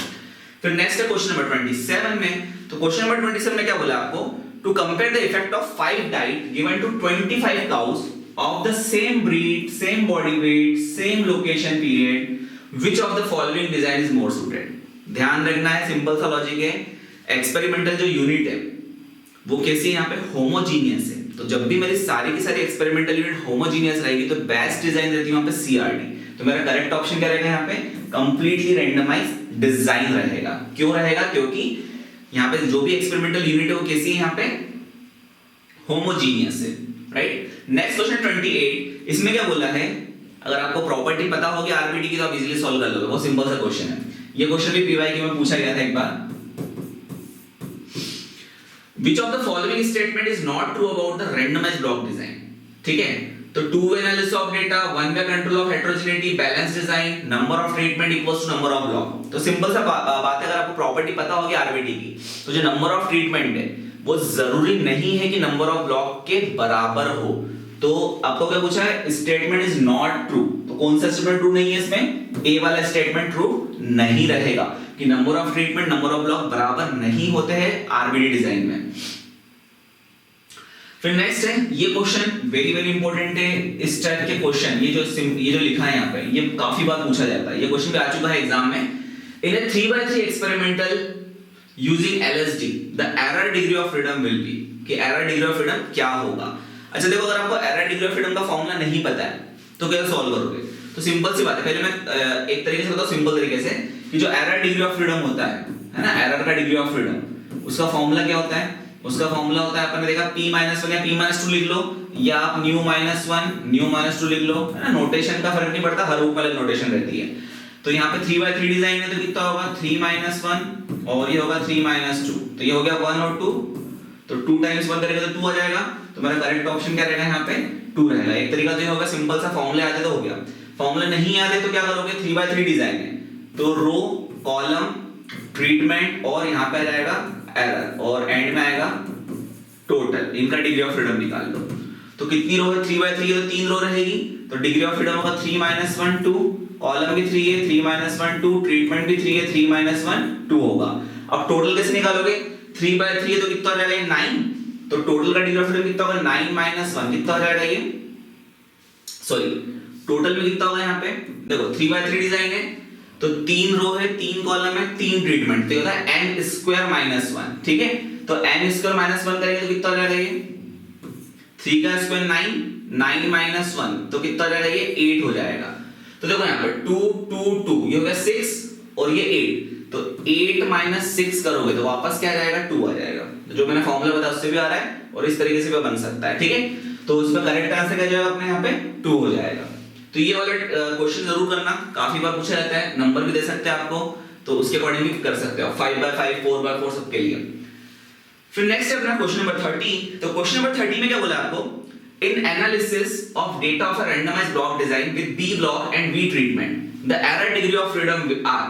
फिर नेक्स्ट है क्वेश्चन नंबर 27 में। तो क्वेश्चन नंबर 27 में क्या बोला आपको, to compare the effect of 5 diet given to 25 cows of the same breed, same body weight, same location period, which of the following design is more suited. ध्यान रखना है, simple सा लॉजिक है, experimental जो यूनिट है वो कैसी यहाँ पे होमोजीनियस है। तो जब भी मेरी सारी की सारी एक्सपेरिमेंटल यूनिट होमोजीनियस रहेगी तो बेस्ट डिजाइन रहती है वहां पे CRD। तो मेरा करेक्ट ऑप्शन क्या रहेगा यहाँ पे, कंप्लीटली रैंडमाइज्ड डिजाइन रहेगा। क्यों रहेगा, क्योंकि यहाँ पे जो भी एक्सपेरिमेंटल यूनिट है वो कैसी है, यहाँ पे होमोजीनियस है। Right, next question 28। इसमें क्या बोला है, अगर आपको प्रॉपर्टी पता होगी RBD की तो आप इजीली सॉल्व कर लोगे, बहुत सिंपल सा क्वेश्चन है। ये क्वेश्चन भी PYQ में पूछा गया था एक बार। Which of the following statement is not true about the randomized block design? ठीक है, तो two way analysis of data, one way control of heterogeneity, balance design, number of treatment equals to number of block. तो simple सा बात है, अगर आपको property पता होगी RBD की, तो जो नंबर ऑफ ट्रीटमेंट है वो जरूरी नहीं है कि नंबर ऑफ ब्लॉक के बराबर हो। तो आपको क्या पूछा है, स्टेटमेंट इज नॉट ट्रू। तो कौन सा स्टेटमेंट ट्रू नहीं है इसमें, ए वाला स्टेटमेंट ट्रू नहीं रहेगा कि number of treatment, number of block बराबर नहीं होते हैं RBD डिजाइन में। फिर नेक्स्ट है ये क्वेश्चन, वेरी वेरी इंपॉर्टेंट है। इस टाइप के क्वेश्चन ये जो लिखा है यहाँ पे, ये काफी बार पूछा जाता है। ये क्वेश्चन भी आ चुका है एग्जाम में। इन ए 3x3 experimental using LSD the error degree of freedom will be, कि एरर डिग्री ऑफ फ्रीडम क्या होगा। अच्छा देखो, अगर आपको एरर डिग्री ऑफ फ्रीडम का फॉर्मूला नहीं पता है तो कैसे सॉल्व करोगे? तो सिंपल सी बात है, पहले मैं एक तरीके से बताऊं सिंपल तरीके से, कि जो एरर डिग्री ऑफ फ्रीडम होता है ना, एरर का डिग्री ऑफ फ्रीडम, उसका फॉर्मूला क्या होता है? उसका फॉर्मूला होता है, अपन ने देखा p-1 या p-2 लिख लो, या आप nu-1 nu-2 लिख लो, है ना। नोटेशन का फर्क नहीं पड़ता, हर बुक में अलग नोटेशन रहती है। तो यहाँ पे 3/3 डिजाइन है तो कितना होगा 3-1 और ये होगा 3-2, तो ये हो गया 1 और 2, तो 2 टाइम्स 1 करेगा तो 2 आ जाएगा। तो मेरा करेक्ट ऑप्शन क्या रहेगा यहाँ पे 2 रहेगा। एक तरीका तो ये होगा, सिंपल सा फॉर्मूला आते तो हो गया। फॉर्मूला नहीं आते तो क्या करोगे, 3/3 डिजाइन है तो रो कॉलम ट्रीटमेंट और यहाँ पे आ जाएगा एरर और एंड में आएगा टोटल, इनका डिग्री ऑफ फ्रीडम निकाल लो। तो कितनी रो है 3/3 है तो 3 रो रहेगी, तो डिग्री ऑफ फ्रीडम होगा 3-1 2, कॉलम भी 3 है 3-1 2, ट्रीटमेंट भी 3 है 3-1 2 होगा। अब टोटल कैसे निकालोगे, 3/3 है तो कितना हो जाएगा 9, तो टोटल का डिग्री ऑफ फ्रीडम कितना होगा 9-1 कितना हो जाएगा ये, सॉरी टोटल में कितना होगा यहाँ पे देखो 3/3 डिजाइन है तो 3 रो है 3 कॉलम है 3 ट्रीटमेंट, तो होता है n² - 1, ठीक है। तो n² - 1 करेंगे तो कितना हो जाएगा ये 3 का स्क्वायर 9, 9 - 1 तो कितना हो जाएगा ये 8 हो जाएगा। तो देखो यहाँ पे 2 2 2 ये हो गया 6 और ये 8, तो 8 - 6 करोगे तो वापस क्या आ जाएगा 2 आ जाएगा। तो जो मैंने फॉर्मूला बताया उससे भी आ रहा है और इस तरीके से भी बन सकता है, ठीक है। तो उसका करेक्ट आंसर क्या जाएगा अपने यहाँ पे 2 हो जाएगा। तो ये वाला क्वेश्चन जरूर करना, काफी बार पूछा जाता है, नंबर भी दे सकते हैं आपको, तो उसके अकॉर्डिंग भी कर सकते हो 5/5 4/4 सबके लिए। फिर नेक्स्ट है अपना क्वेश्चन नंबर 30। तो क्वेश्चन नंबर 30 में क्या बोला आपको, in analysis of data of a randomised block design with b block and v treatment the error degree of freedom are,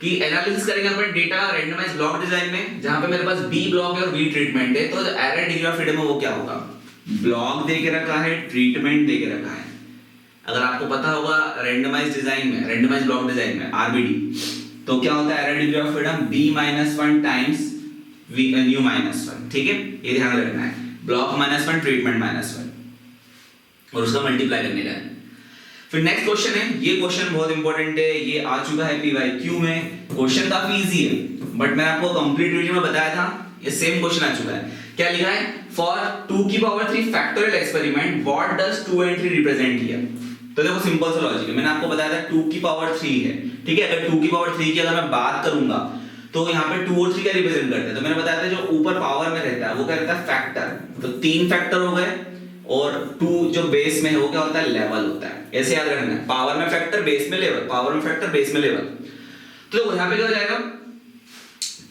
कि एनालिसिस करेंगे अपन डेटा रैंडमाइज्ड ब्लॉक डिजाइन में जहां पे मेरे पास बी ब्लॉक है और वी ट्रीटमेंट है, तो एरर डिग्री ऑफ फ्रीडम है वो क्या होगा। ब्लॉक दे के रखा है, ट्रीटमेंट दे के रखा है। अगर आपको पता होगा रैंडमाइज्ड डिजाइन में, रैंडमाइज्ड ब्लॉक डिजाइन में RBD, तो क्या होता है error degree of freedom b-1 times nu-1, ठीक है। ये ध्यान रखना है, ब्लॉक -1 ट्रीटमेंट -1 और उसका मल्टीप्लाई करने का है। फिर नेक्स्ट क्वेश्चन है, ये क्वेश्चन बहुत इंपॉर्टेंट है, ये आ चुका है PYQ में। क्वेश्चन काफी इजी है बट मैं आपको कंप्लीट वीडियो में बताया था, ये सेम क्वेश्चन आ चुका है। क्या लिखा है, for 2³ factorial experiment what does 2 and 3 represent here. तो देखो सिंपल सा लॉजिक है, मैंने आपको बताया था 2³ है, ठीक है। अगर 2³ की अगर मैं बात करूंगा तो यहाँ पे 2 और 3 का रिप्रेजेंट करते हैं। तो मैंने बताया था जो ऊपर पावर में रहता है वो क्या रहता है फैक्टर, तो 3 फैक्टर हो गए और 2 जो बेस में है वो क्या होता है लेवल होता है। ऐसे याद रखना है, पावर में फैक्टर बेस में लेवल, पावर में फैक्टर बेस में लेवल। तो देखो यहाँ पे क्या हो जाएगा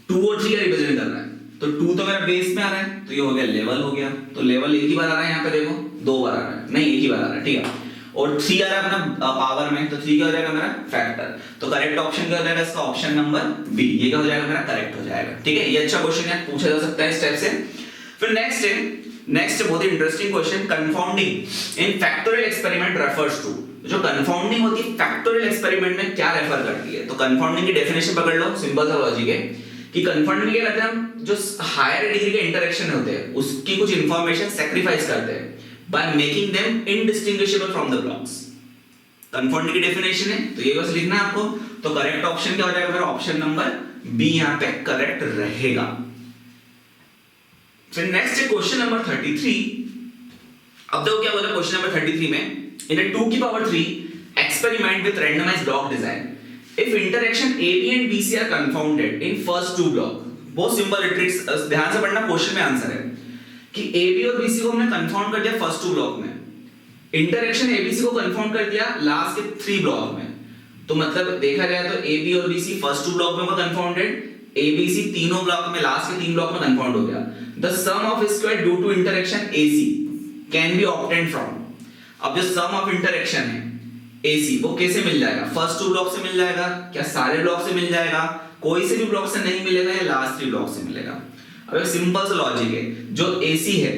2 और 3 का रिप्रेजेंट कर रहा है, तो 2 तो मेरा बेस में आ रहा है तो ये हो गया लेवल हो गया, तो लेवल एक ही बार आ रहा है, यहाँ पे देखो 2 बार आ रहा है, नहीं एक ही बार आ रहा है, ठीक है। और 3 आ रहा है अपना पावर में, तो 3 क्या हो जाएगा मेरा फैक्टर। तो करेक्ट ऑप्शन क्या हो जाएगा इसका, ऑप्शन नंबर बी, ये क्या हो जाएगा मेरा करेक्ट हो जाएगा, ठीक है। ये अच्छा क्वेश्चन है, पूछा जा सकता है इस टाइप से। फिर नेक्स्ट बहुत ही interesting question, confounding in factorial experiment refers to. जो कंफाउंडिंग होती है फैक्टोरियल एक्सपेरिमेंट में क्या रेफर करती है, तो कंफाउंडिंग की डेफिनेशन पकड़ लो, सिंपल सा लॉजिक है कि कंफाउंडिंग क्या करते हैं हम, जो हायर डिग्री के इंटरेक्शन होते हैं उसकी कुछ इंफॉर्मेशन सैक्रिफाइस करते हैं by making them indistinguishable from the blocks। Confounding की डेफिनेशन है, तो ये बस लिखना है आपको। तो करेक्ट ऑप्शन क्या हो जाएगा मेरा, ऑप्शन नंबर बी यहाँ पे करेक्ट रहेगा। फिर नेक्स्ट है क्वेश्चन नंबर 33। अब देखो क्या बोला क्वेश्चन नंबर 33 में, इन a 2³ experiment with randomized block design if interaction AB and BC are confounded in first 2 block। बहुत सिंपल ट्रिक्स, ध्यान से पढ़ना, क्वेश्चन में आंसर है कि AB और BC को हमने कंफाउंड कर दिया फर्स्ट 2 ब्लॉक में, इंटरेक्शन ABC को कंफाउंड कर दिया लास्ट के 3 ब्लॉक में। तो मतलब देखा जाए तो AB और BC फर्स्ट 2 ब्लॉक में होगा कंफाउंडेड, ABC तीनों ब्लॉक में लास्ट के 3 ब्लॉक में कंफाउंड हो गया। The sum of square due to interaction AC can be obtained from. अब जो सम ऑफ इंटरेक्शन है AC वो कैसे मिल जाएगा, फर्स्ट 2 ब्लॉक से मिल जाएगा, क्या सारे ब्लॉक से मिल जाएगा, कोई से भी ब्लॉक से नहीं मिलेगा या लास्ट 3 ब्लॉक से मिलेगा। अब एक सिंपल सा लॉजिक है, जो AC है,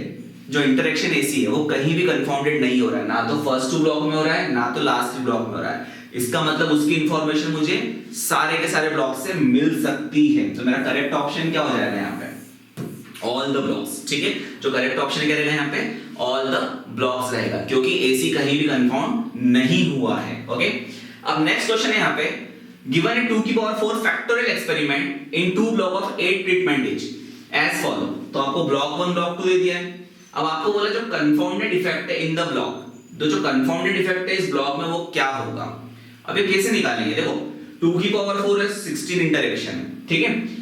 जो इंटरेक्शन AC है वो कहीं भी कंफाउंडेड नहीं हो रहा है, ना तो फर्स्ट 2 ब्लॉक में हो रहा है ना तो लास्ट 3 ब्लॉक में हो रहा है। इसका मतलब उसकी इंफॉर्मेशन मुझे सारे के सारे ब्लॉक से मिल सकती है। तो मेरा करेक्ट ऑप्शन क्या हो जाएगा यहाँ पे, ऑल द ब्लॉक्स, ठीक है। जो करेक्ट ऑप्शन क्या रहेगा यहाँ पे, ऑल द ब्लॉक्स रहेगा, क्योंकि एसी कहीं भी कंफाउंड नहीं हुआ है। ओके, अब नेक्स्ट क्वेश्चन है यहाँ पे, गिवन ए 2 की power 4 factorial experiment in 2 block of 8 treatment each as follow. तो आपको ब्लॉक 1 ब्लॉक 2 दे दिया है। अब आपको बोला जो कंफाउंडेड इफेक्ट है इन द ब्लॉक, तो जो कंफाउंडेड इफेक्ट है इस ब्लॉक में वो क्या होगा। अब ये कैसे निकालेंगे, देखो 2 की पावर 4 है, 16 इंटरेक्शन है, ठीक है।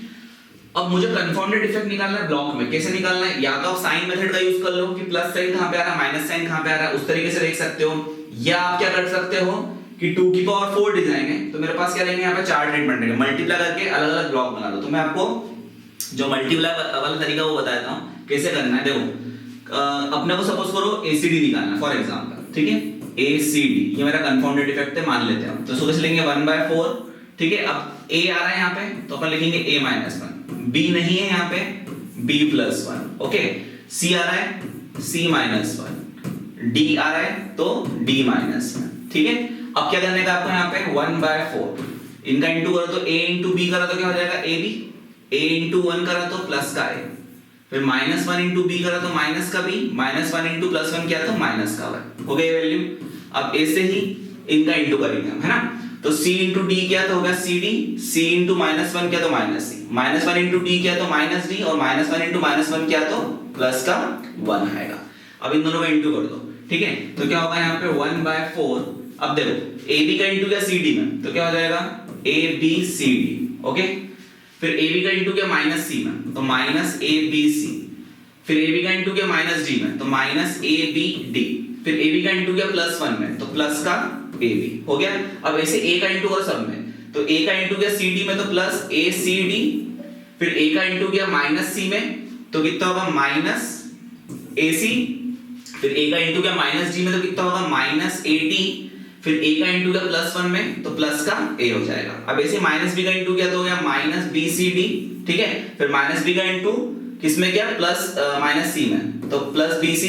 अब मुझे कंफाउंडेड इफेक्ट निकालना है ब्लॉक में, कैसे निकालना है, या तो आप साइन मेथड का यूज कर लो कि प्लस साइन कहां पे आ रहा है, माइनस साइन कहां पे आ रहा है, उस तरीके से देख सकते हो। या आप क्या कर सकते हो कि 2 की पावर 4 डिजाइन है, तो मेरे पास क्या रहेंगे यहाँ पे 4 ट्रीटमेंट रहेंगे, मल्टीप्लाई करके अलग अलग ब्लॉक बना दो। तो मैं आपको जो मल्टीप्लाई वाला तरीका वो बताता हूँ कैसे करना है। देखो अपने को सपोज करो एसीडी निकालना फॉर एग्जांपल, ठीक है, एसीडी ये मेरा कंफाउंडेड इफेक्ट है मान लेते हैं। तो इसको कैसे लेंगे, 1/4, ठीक है। अब a आ रहा है यहाँ पे, तो अपन लिखेंगे a-1, b नहीं है यहाँ पे b+1, ओके। c आ रहा है c-1, d आ रहा है तो d-1, ठीक है। अब क्या करने का आपको यहाँ पे 1/4 इनका इंटू करो तो a इंटू b करा तो क्या हो जाएगा ab, a इंटू 1 करा तो प्लस का a, फिर -1 इंटू b करा तो माइनस का b, -1 इंटू +1 किया तो माइनस का 1, हो गई वैल्यू। अब a से ही इनका इंटू करेंगे हम, है ना। तो c इंटू d किया तो होगा cd, c इंटू -1 किया तो -c, -1 इंटू d किया तो -d, और -1 इंटू -1 किया तो प्लस का 1 आएगा। अब इन दोनों का इंटू कर दो, ठीक है। तो क्या होगा यहाँ पे 1/4। अब देखो ab का इंटू किया cd में, तो क्या हो जाएगा abcd, ओके। फिर ab का इंटू किया -c में, तो -abc, फिर ab का इंटू किया -d में, तो -abd, फिर ab का इंटू किया +1 में, तो प्लस का ab, हो गया। अब ऐसे a का इंटू करो सब में, तो a का इंटू किया cd में तो प्लस acd, फिर a का इंटू किया -c में, तो कितना होगा -ac, फिर a का इंटू किया -d में तो कितना होगा -ad, फिर a का इंटू किया +1 में तो प्लस का a हो जाएगा। अब ऐसे -b का इंटू किया तो हो गया -bcd, ठीक है। फिर -b का इंटू किसमें किया, प्लस -c में, तो +bc,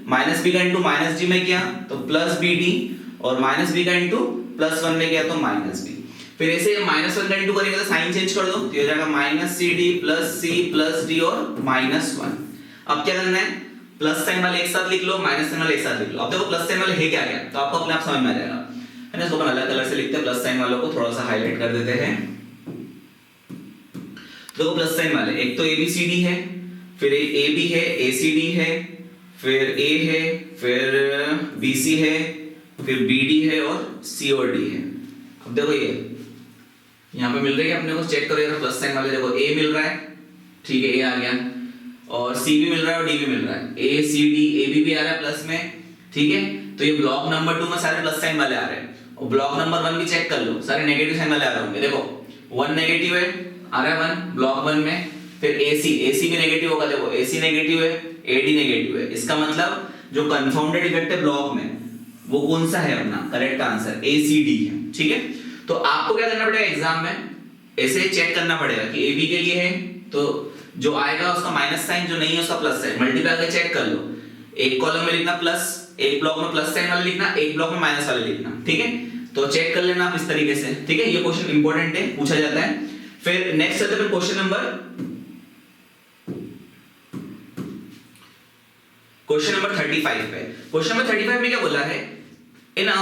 -b का इंटू -d में किया तो +bd, और -b का इंटू +1 में किया तो -b। फिर ऐसे -1 का इंटू करेंगे तो साइन चेंज कर दो, तो ये हो जाएगा -cd + c + d और -1। अब क्या करना है, प्लस साइन वाले एक साथ लिख लो, माइनस साइन वाले एक साथ लिख लो। अब देखो प्लस साइन वाले है क्या क्या, तो आपको अपने आप समझ में आ जाएगा, है ना। इसको अपन अलग कलर से लिखते हैं, प्लस साइन वालों को थोड़ा सा हाईलाइट कर देते हैं। देखो प्लस साइन वाले एक तो ABCD है, फिर AB है, ACD है, फिर A है, फिर BC है, फिर BD है और C और D है। अब देखो ये यहाँ पे मिल रही है अपने को, चेक करो यार प्लस साइन वाले, देखो A मिल रहा है, ठीक है, A आ गया, और C भी मिल रहा है और D भी मिल रहा है, A C D AB भी आ रहा है प्लस में, ठीक है। तो ये ब्लॉक नंबर 2 में सारे प्लस साइन वाले आ रहे हैं, और ब्लॉक नंबर 1 भी चेक कर लो, सारे नेगेटिव साइन वाले आ रहे होंगे। देखो 1 नेगेटिव है, आ रहा है 1 ब्लॉक 1 में, फिर AC भी नेगेटिव होगा, देखो AC नेगेटिव है, AD नेगेटिव है। इसका मतलब जो कंफाउंडेड इफेक्ट है ब्लॉक में वो कौन सा है, अपना करेक्ट आंसर ACD है, ठीक है। तो आपको क्या करना पड़ेगा एग्जाम में, ऐसे चेक करना पड़ेगा कि AB के लिए है तो जो आएगा उसका माइनस साइन, जो नहीं है उसका प्लस साइन, मल्टीप्लाई करके चेक कर लो। एक कॉलम में लिखना प्लस, एक ब्लॉक में प्लस साइन वाले लिखना, एक ब्लॉक में माइनस वाले लिखना, ठीक है। तो चेक कर लेना आप इस तरीके से, ठीक है। ये क्वेश्चन इंपॉर्टेंट है, पूछा जाता है। फिर नेक्स्ट चलते हैं क्वेश्चन नंबर 35 पे। क्वेश्चन नंबर 35 में क्या बोला है, इन अ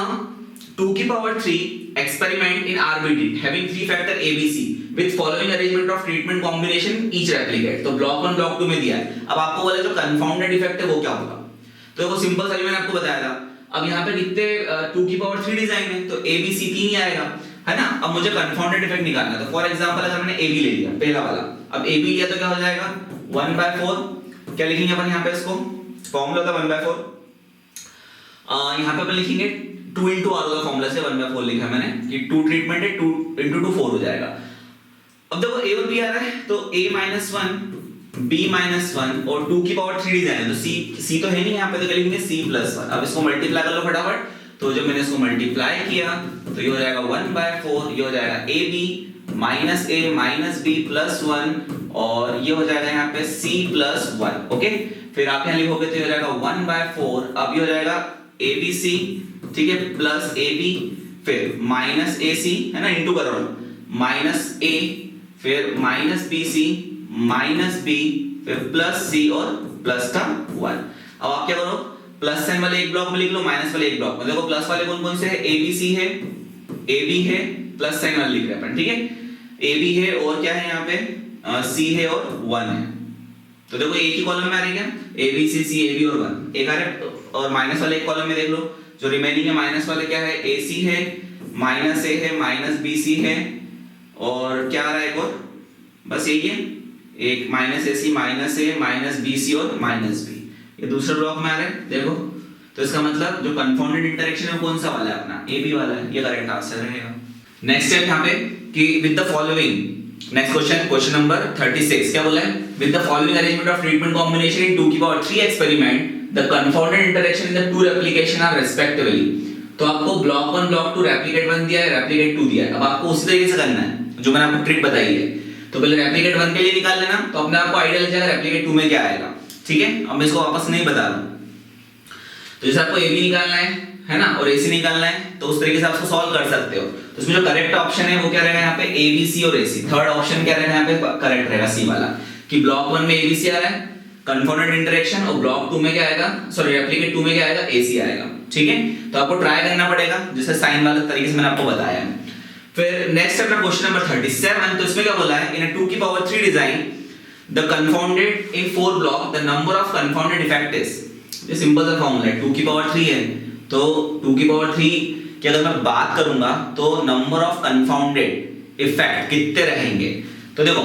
2 की power 3 experiment in RBD having 3 factor ABC with following arrangement of treatment combination each replicate। तो ब्लॉक 1 ब्लॉक 2 में दिया है। अब आपको बोला जो कंफाउंडेड इफेक्ट है वो क्या होगा, तो देखो सिंपल सा मैंने आपको बताया था। अब यहाँ पे कितने 2 की पावर 3 डिजाइन है, तो ABC 3 ही आएगा, है ना। अब मुझे कंफाउंडेड इफेक्ट निकालना है, तो फॉर एग्जांपल अगर मैंने AB ले लिया पहला वाला, अब AB लिया तो क्या हो जाएगा 1/4, क्या लिखेंगे अपन यहाँ पे, इसको फॉर्मूला था 1/4, यहाँ पे अपन लिखेंगे 2 into R का फॉर्मूला से 1/4 लिखा है मैंने कि 2 ट्रीटमेंट है, 2 into 2 4 हो जाएगा। अब देखो A और B आ रहा है, तो A-1 B-1 और 2 की पावर 3 डिजाइन है, तो C तो है नहीं यहाँ पे, तो लिखेंगे C+1। अब इसको मल्टीप्लाई कर लो फटाफट, तो जब मैंने इसको मल्टीप्लाई किया तो ये हो जाएगा 1/4, ये हो जाएगा AB -A -B +1, और ये हो जाएगा यहाँ पे C+1, ओके। फिर आप यहाँ लिखोगे तो ये हो जाएगा 1/4, अब ये हो जाएगा ABC, ठीक है, प्लस AB, फिर -AC, है ना, इंटू करो, -A, फिर -BC, -B, फिर प्लस सी और प्लस का 1। अब आप क्या करो, प्लस साइन वाले एक ब्लॉक में लिख लो, माइनस वाले एक ब्लॉक में। देखो प्लस वाले कौन कौन से है, ए बी सी है, ए बी है, प्लस साइन वाले लिख रहे हैं अपन, ठीक है। ए बी है और क्या है यहाँ पे, सी है और 1 है। तो देखो एक ही कॉलम में आ रही है, A B C, C A B और 1 एक आ रहा है। और माइनस वाले एक कॉलम में देख लो, जो रिमेनिंग है माइनस वाले क्या है, ए सी है, माइनस ए है, माइनस बी सी है, और क्या आ रहा है एक और, बस यही है, एक माइनस ए सी, माइनस ए, माइनस बी सी और माइनस बी, ये दूसरे ब्लॉक में आ रहा है देखो। तो इसका मतलब जो कंफाउंडेड इंटरेक्शन है कौन सा वाला है अपना, ए बी वाला है, ये करेक्ट आंसर रहेगा। नेक्स्ट स्टेप यहाँ पे कि with the following, next question, question number 36 क्या बोला है, with the following arrangement of treatment combination in 2 की power 3 experiment the confounded interaction in the 2 replication are respectively. तो आपको ब्लॉक 1 ब्लॉक 2 रेप्लिकेट 1 दिया है, रेप्लिकेट 2 दिया है। अब आपको उसी तरीके से करना है जो मैंने आपको ट्रिक बताई है। तो पहले रेप्लिकेट 1 के लिए निकाल लेना, तो अपने आपको आइडिया लग जाएगा रेप्लिकेट 2 में क्या आएगा, ठीक है। अब मैं इसको वापस नहीं बता रहा हूं। तो जैसे आपको ए बी निकालना है ना, और ए सी निकालना है, तो उस तरीके से आप इसको सॉल्व कर सकते हो। तो इसमें जो करेक्ट ऑप्शन है वो क्या रहेगा यहाँ पे, ए बी सी और ए सी। थर्ड ऑप्शन क्या रहेगा यहाँ पे, करेक्ट रहेगा सी वाला, कि ब्लॉक 1 में ए बी सी आ रहा है कंफाउंडेड इंटरेक्शन, और ब्लॉक 2 में क्या आएगा, सॉरी रेप्लिकेट 2 में क्या आएगा, ए सी आएगा, ठीक है। तो आपको ट्राई करना पड़ेगा जैसे साइन वाले तरीके से मैंने आपको बताया है। फिर नेक्स्ट अपना क्वेश्चन नंबर 37, तो इसमें क्या बोला है, इन 2 की power 3 design the confounded in 4 block the number of confounded effect is. ये सिंपल सा फॉर्मूला है, 2 की पावर 3 है, तो 2 की पावर 3 की अगर मैं बात करूंगा तो नंबर ऑफ कंफाउंडेड इफेक्ट कितने रहेंगे। तो देखो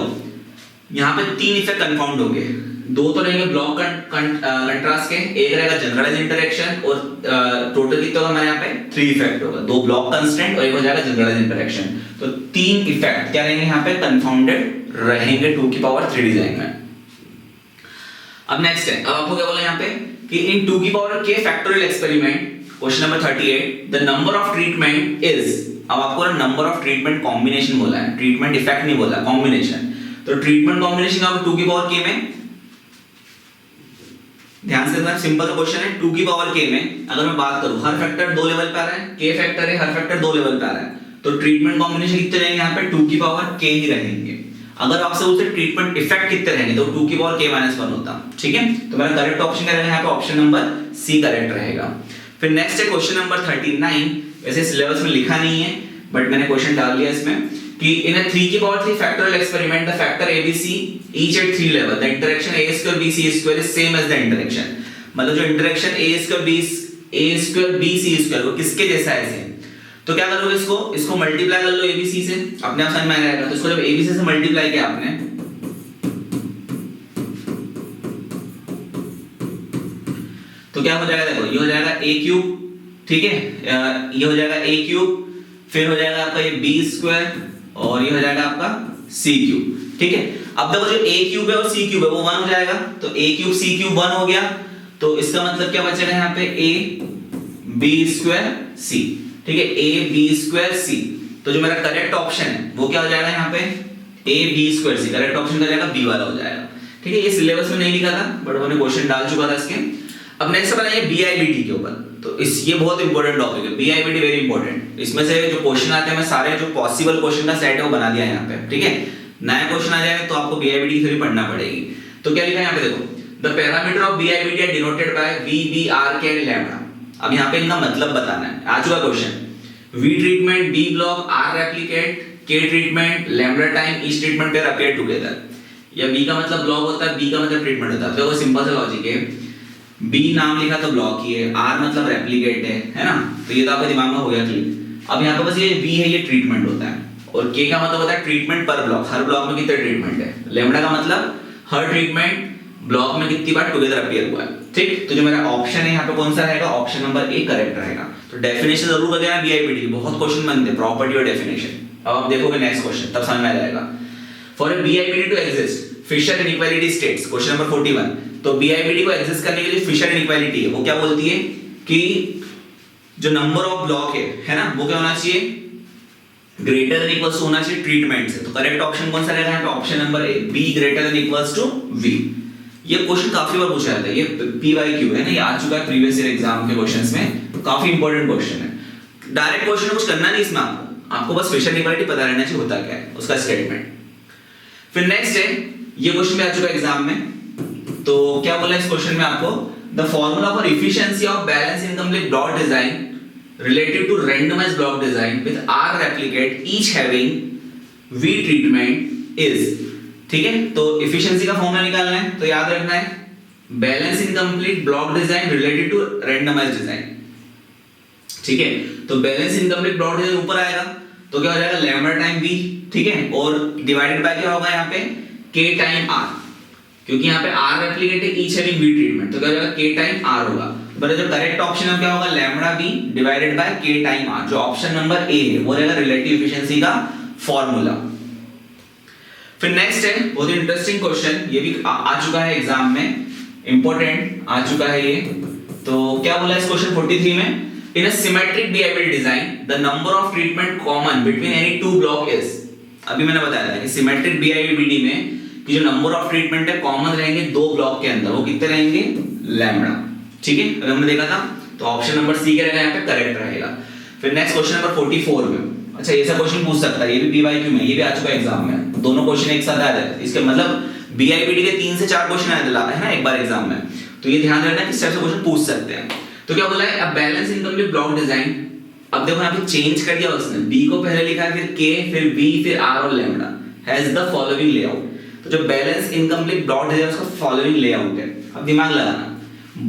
यहाँ पे 3 इफेक्ट कंफाउंड होंगे, 2 तो रहेंगे ब्लॉक कंट्रास्ट के, एक रहेगा जनरलाइज इंटरेक्शन, और टोटल कितना होगा हमारे यहाँ पे 3 इफेक्ट होगा, 2 ब्लॉक कंस्टेंट और एक हो जाएगा जनरलाइज इंटरेक्शन। तो 3 इफेक्ट क्या रहेंगे यहाँ पे, कंफाउंडेड रहेंगे 2 की पावर 3 डिजाइन में। अब नेक्स्ट है, अब आपको क्या बोला यहाँ पे कि इन 2 की power k factorial experiment, question number 38, the number of treatment is. अब आपको नंबर ऑफ ट्रीटमेंट कॉम्बिनेशन बोला है, ट्रीटमेंट इफेक्ट नहीं बोला, कॉम्बिनेशन। तो ट्रीटमेंट कॉम्बिनेशन आप 2 की पावर k में, ध्यान से देखना, सिंपल सा क्वेश्चन है। 2 की पावर k में अगर मैं बात करूं, हर फैक्टर 2 लेवल पे आ रहा है, k फैक्टर है, हर फैक्टर 2 लेवल पे आ रहा है, तो ट्रीटमेंट कॉम्बिनेशन कितने रहेंगे यहाँ पे, 2 की पावर k ही रहेंगे। अगर आपसे पूछे ट्रीटमेंट इफेक्ट कितने रहेंगे, तो 2 की पावर k - 1 होता, ठीक है। तो मेरा करेक्ट ऑप्शन क्या रहेगा यहाँ पे, ऑप्शन नंबर सी करेक्ट रहेगा। फिर नेक्स्ट है क्वेश्चन नंबर 39, वैसे सिलेबस में लिखा नहीं है बट मैंने क्वेश्चन डाल दिया इसमें, कि इन 3 की power 3 factorial experiment the factor abc each at 3 level the interaction a square bc square is same as the interaction। मतलब जो interaction a square bc square वो किसके जैसा है सेम। तो क्या करोगे, इसको मल्टीप्लाई कर लो abc से, अपने आप समझ में आ जाएगा। तो इसको जब abc से मल्टीप्लाई किया आपने, तो क्या हो जाएगा, देखो ये हो जाएगा a क्यूब, ठीक है, ये हो जाएगा a क्यूब, फिर हो जाएगा आपका ये b स्क्वायर, और ये हो जाएगा आपका c क्यूब, ठीक है। अब देखो जो a क्यूब है और c क्यूब है वो 1 हो जाएगा, तो a क्यूब c क्यूब 1 हो गया, तो इसका मतलब क्या बचेगा यहाँ पे, a b स्क्वायर c, ठीक है, a b स्क्वायर c। तो जो मेरा करेक्ट ऑप्शन है वो क्या हो जाएगा यहाँ पे, a b square c, correct option क्या हो जाएगा, b वाला हो जाएगा, ठीक है। ये सिलेबस में नहीं लिखा था बट मैंने क्वेश्चन डाल चुका था इसके। अब नेक्स्ट बनाइए BIBD के ऊपर, तो ये बहुत इंपॉर्टेंट टॉपिक है, BIBD वेरी इंपॉर्टेंट। इसमें से जो क्वेश्चन आते हैं मैं सारे जो पॉसिबल क्वेश्चन का सेट है वो बना दिया है यहाँ पे, ठीक है। नया क्वेश्चन आ जाएगा तो आपको BIBD की थ्योरी पढ़ना पड़ेगी। तो क्या लिखा है यहाँ पे, देखो the parameter of BIBD are denoted by V, B, R, K and lambda. अब यहाँ पे इनका मतलब बताना है, आ चुका question, V treatment, B block, R replicate, K treatment, lambda time each treatment pair appear together. या B का मतलब ब्लॉक होता है, B का मतलब ट्रीटमेंट होता है। देखो सिंपल सा लॉजिक है, B नाम लिखा तो ब्लॉक ही है, R मतलब रेप्लिकेट है ना, तो ये तो आपके दिमाग में हो गया क्लिक। अब यहाँ पे बस ये B है, ये ट्रीटमेंट होता है, और K का मतलब होता है ट्रीटमेंट पर ब्लॉक, हर ब्लॉक में कितने ट्रीटमेंट है। लैम्डा का मतलब हर ट्रीटमेंट ब्लॉक में कितनी बार टुगेदर अपीयर हुआ है, ठीक। तो जो मेरा ऑप्शन है यहाँ पे कौन सा रहेगा, ऑप्शन नंबर ए करेक्ट रहेगा। तो डेफिनेशन जरूर कर देना BIBD, बहुत क्वेश्चन बनते हैं प्रॉपर्टी और डेफिनेशन। अब आप देखोगे नेक्स्ट क्वेश्चन तब समझ में आ जाएगा। For a BIBD to exist Fisher inequality states, question number 41। तो BIBD को एग्जिस्ट करने के लिए फिशर इनइक्वालिटी है, वो क्या बोलती है कि जो नंबर ऑफ ब्लॉक है ना, वो क्या होना चाहिए, ग्रेटर देन इक्वल्स टू होना चाहिए ट्रीटमेंट से। तो करेक्ट ऑप्शन कौन सा रहेगा यहाँ पे, option number a, B greater than equals to V। ये क्वेश्चन काफी बार पूछा जाता है, ये PYQ है ना, ये आ चुका है प्रीवियस ईयर एग्जाम के क्वेश्चंस में, काफी इंपॉर्टेंट क्वेश्चन है। डायरेक्ट क्वेश्चन कुछ करना नहीं इसमें, आपको बस फिशर इनइक्वालिटी पता रहना चाहिए होता क्या है, उसका स्टेटमेंट। फिर नेक्स्ट है, ये क्वेश्चन भी आ चुका है एग्जाम में, तो क्या बोला इस क्वेश्चन में आपको, the formula for efficiency of balance incomplete block design related to randomized block design with R replicate each having V treatment is, ठीक है। तो efficiency का फॉर्मूला निकालना है, तो याद रखना है balance incomplete block design related to randomized design, ठीक है। तो बैलेंस इनकम्प्लीट ब्लॉक डिजाइन ऊपर आएगा तो क्या हो जाएगा लैम्बडा टाइम V, ठीक है, और डिवाइडेड बाय क्या होगा यहाँ पे K टाइम R, क्योंकि यहाँ पे R रेप्लिकेट है ईच हैविंग V ट्रीटमेंट, तो क्या हो जाएगा K टाइम R होगा। पर जो करेक्ट ऑप्शन है क्या होगा lambda V divided by K time R, जो ऑप्शन नंबर ए है वो रहेगा रिलेटिव एफिशिएंसी का फॉर्मूला। फिर नेक्स्ट है बहुत ही इंटरेस्टिंग क्वेश्चन, ये भी आ चुका है एग्जाम में, इंपॉर्टेंट आ चुका है ये। तो क्या बोला इस क्वेश्चन 43 में, in a symmetric BIBD design the number of treatment common between any two block is, अभी मैंने बताया था कि सिमेट्रिक BIBD में कि जो नंबर ऑफ ट्रीटमेंट है कॉमन रहेंगे दो ब्लॉक के अंदर, वो कितने रहेंगे लैम्बडा, ठीक है। अगर हमने देखा था तो ऑप्शन नंबर सी के रहेगा यहाँ पे करेक्ट रहेगा। फिर नेक्स्ट क्वेश्चन नंबर 44 में, अच्छा ये सब क्वेश्चन पूछ सकता है, ये भी PYQ में, ये भी आ चुका है एग्जाम में, दोनों क्वेश्चन एक साथ आ जाते हैं, इसके मतलब BIBD के 3 से 4 क्वेश्चन आए है ना एक बार एग्जाम में, तो ये ध्यान रखना किस टाइप से क्वेश्चन पूछ सकते हैं। तो क्या बोला है, अब बैलेंस इनकम्प्लीट ब्लॉक डिजाइन, अब देखो यहाँ पे चेंज कर दिया उसने, B को पहले लिखा फिर K फिर V फिर R और lambda has the following layout. तो जो बैलेंस इनकम्प्लीट ब्लॉक डिजाइन उसका फॉलोइंग लेआउट है। अब दिमाग लगाना,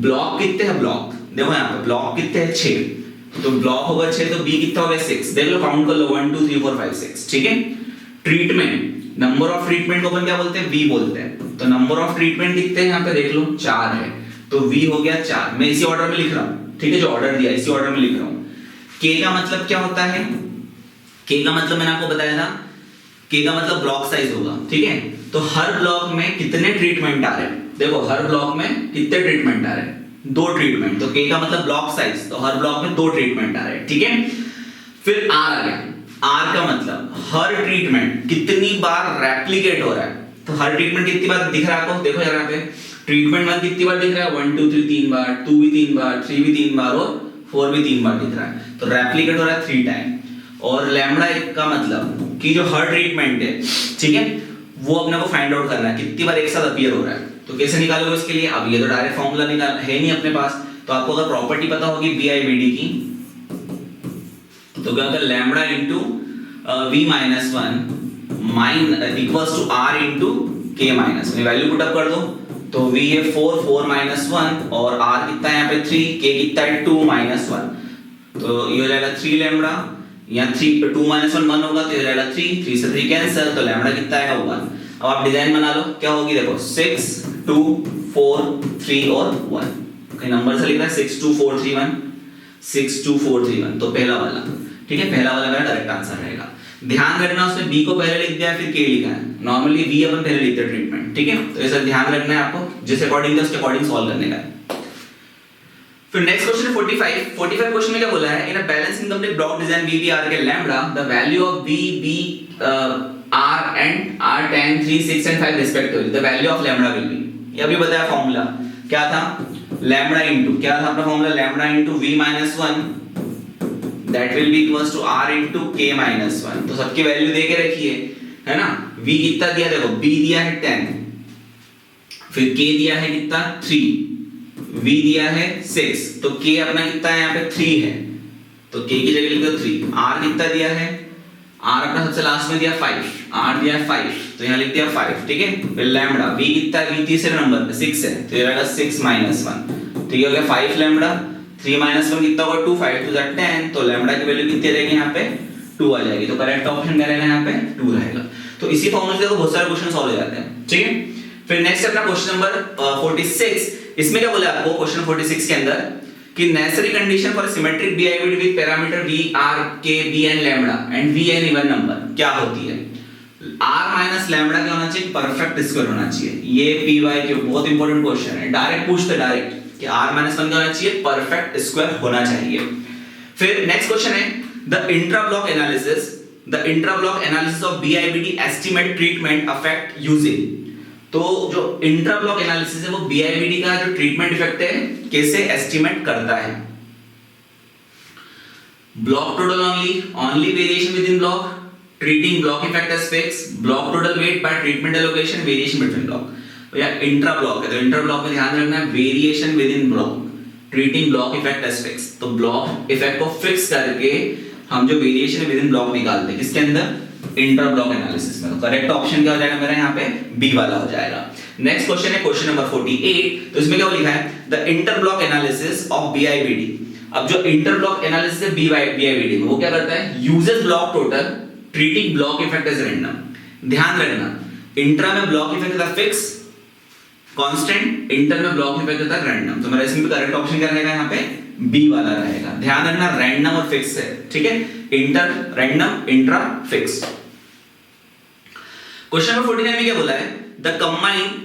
ब्लॉक कितने हैं, ब्लॉक देखो यहाँ पे ब्लॉक कितने हैं 6, तो ब्लॉक होगा 6 तो B कितना होगा 6, देख लो काउंट कर लो 1 2 3 4 5 6, ठीक है। ट्रीटमेंट, नंबर ऑफ ट्रीटमेंट को अपन क्या बोलते हैं V बोलते हैं, तो नंबर ऑफ ट्रीटमेंट कितने हैं यहाँ पे देख लो 4 है, तो V हो गया 4, मैं इसी ऑर्डर में लिख रहा हूँ, ठीक है, जो ऑर्डर दिया इसी ऑर्डर में लिख रहा हूँ। K का मतलब क्या होता है, K का मतलब मैंने आपको बताया था, K का मतलब ब्लॉक साइज होगा, ठीक है। तो हर ब्लॉक में कितने ट्रीटमेंट आ रहे हैं, देखो हर ब्लॉक में कितने ट्रीटमेंट आ रहे हैं, 2 ट्रीटमेंट, तो K का मतलब ब्लॉक साइज, तो हर ब्लॉक में 2 ट्रीटमेंट आ रहे हैं, ठीक है। फिर R आ गया, R का मतलब हर ट्रीटमेंट कितनी बार रेप्लिकेट हो रहा है, तो हर ट्रीटमेंट कितनी बार दिख रहा है आपको, देखो यहाँ पे ट्रीटमेंट 1 कितनी बार दिख रहा है 1 2 3 3 बार, 2 भी 3 बार, 3 भी 3 बार और 4 भी 3 बार दिख रहा है, तो रेप्लिकेट हो रहा है 3 टाइम। और लैम्बडा का मतलब कि जो हर ट्रीटमेंट है, ठीक है, वो अपने को फाइंड आउट करना है कितनी बार एक साथ अपीयर हो रहा है, तो कैसे निकालोगे इसके लिए, अब ये तो डायरेक्ट फॉर्मूला निकाल है नहीं अपने पास, तो आपको अगर प्रॉपर्टी पता होगी BIBD की, तो क्या होता है lambda into V minus 1 equals to R into K minus 1, value put up कर दो, तो V है 4 4 माइनस 1 और R कितना है यहाँ पे 3, K कितना है 2 माइनस 1, तो ये हो जाएगा 3 लैम्बडा, यहाँ 3 2 माइनस 1 होगा तो ये हो जाएगा 3 3 से 3 कैंसिल, तो लैम्बडा कितना आएगा 1। अब आप डिजाइन बना लो, क्या होगी देखो 6 2 4 3 और 1, कहीं नंबर से लिख रहा है 6 2 4 3 1 6 2 4 3 1, तो पहला वाला, ठीक है, पहला वाला मेरा करेक्ट आंसर रहेगा। ध्यान रखना उसने B को पहले लिख दिया फिर K लिखा है, नॉर्मली V अपन पहले लिखते हैं ट्रीटमेंट, ठीक है, तो ऐसा ध्यान रखना है आपको, जिस अकॉर्डिंग उसके अकॉर्डिंग सॉल्व करने का है। फिर नेक्स्ट क्वेश्चन है 45 क्वेश्चन में क्या बोला है, in a balance incomplete block design VBR के lambda the value of VB R and R 10 3 6 and 5 respectively the value of lambda will be, ये अभी बताया फॉर्मूला क्या था, लैम्बडा इनटू क्या था अपना formula, lambda into V minus 1 that will be equals to R into K minus 1, तो सबकी वैल्यू दे के रखी है ना। V कितना दिया देखो, B दिया है 10, फिर K दिया है कितना 3, V दिया है 6, तो K अपना कितना है यहाँ पे 3 है, तो K की जगह लिख दो 3, R कितना दिया है, R अपना सबसे लास्ट में दिया 5, R दिया है 5, तो यहाँ लिख दिया 5, ठीक है। फिर लैम्बडा V कितना है, V तीसरे नंबर पे 6 है, तो ये रहेगा 6 minus 1, ठीक है, हो गया 5 लैम्बडा, 3 minus 1 कितना होगा 2, 5 2 10, तो लैम्बडा की वैल्यू कितनी रहेगी यहाँ पे 2 आ जाएगी, तो करेक्ट ऑप्शन क्या रहेगा यहाँ पे 2 रहेगा। तो इसी फॉर्मूले से देखो बहुत सारे क्वेश्चन सॉल्व हो जाते हैं, ठीक है। फिर नेक्स्ट अपना क्वेश्चन नंबर 46, इसमें क्या बोला आपको क्वेश्चन 46 के अंदर कि necessary condition for symmetric BIBD with parameter V R K B and lambda and V n even number क्या होती है, R माइनस लैम्बडा क्या होना चाहिए, परफेक्ट स्क्वायर होना चाहिए, ये PYQ बहुत इंपॉर्टेंट क्वेश्चन है, डायरेक्ट पूछते डायरेक्ट कि R माइनस 1 क्या होना चाहिए, परफेक्ट स्क्वायर होना चाहिए। फिर नेक्स्ट क्वेश्चन है the intra block analysis of BIBD estimate treatment affect using, तो जो इंट्रा ब्लॉक एनालिसिस है वो BIBD का जो ट्रीटमेंट इफेक्ट है कैसे एस्टिमेट करता है, block total only variation within block, treating block effect as fix, block total weight by treatment allocation, variation between block. या इंट्रा ब्लॉक है, तो इंट्रा ब्लॉक में ध्यान रखना है variation within block, treating block effect as fix. तो block effect को fix करके हम जो वेरिएशन है विद इन ब्लॉक निकालते हैं, किसके अंदर? इंट्रा ब्लॉक एनालिसिस में। तो करेक्ट ऑप्शन क्या हो जाएगा मेरा यहाँ पे? बी वाला हो जाएगा। नेक्स्ट क्वेश्चन है क्वेश्चन नंबर 48। तो इसमें क्या लिखा है? The inter block analysis of BIBD. अब जो इंटर ब्लॉक एनालिसिस है बीआईबीडी में, वो क्या करता है? Uses block total, treating block effect as random. ध्यान रखना, इंट्रा में ब्लॉक इफेक्ट था फिक्स कांस्टेंट, इंटर में ब्लॉक इफेक्ट था रैंडम। तो मेरा इसमें करेक्ट ऑप्शन क्या रहेगा यहाँ पे? बी वाला रहेगा। ध्यान रखना रैंडम और फिक्स है, ठीक है? Inter random, intra fix. Question number 49 में क्या बोला है? The combined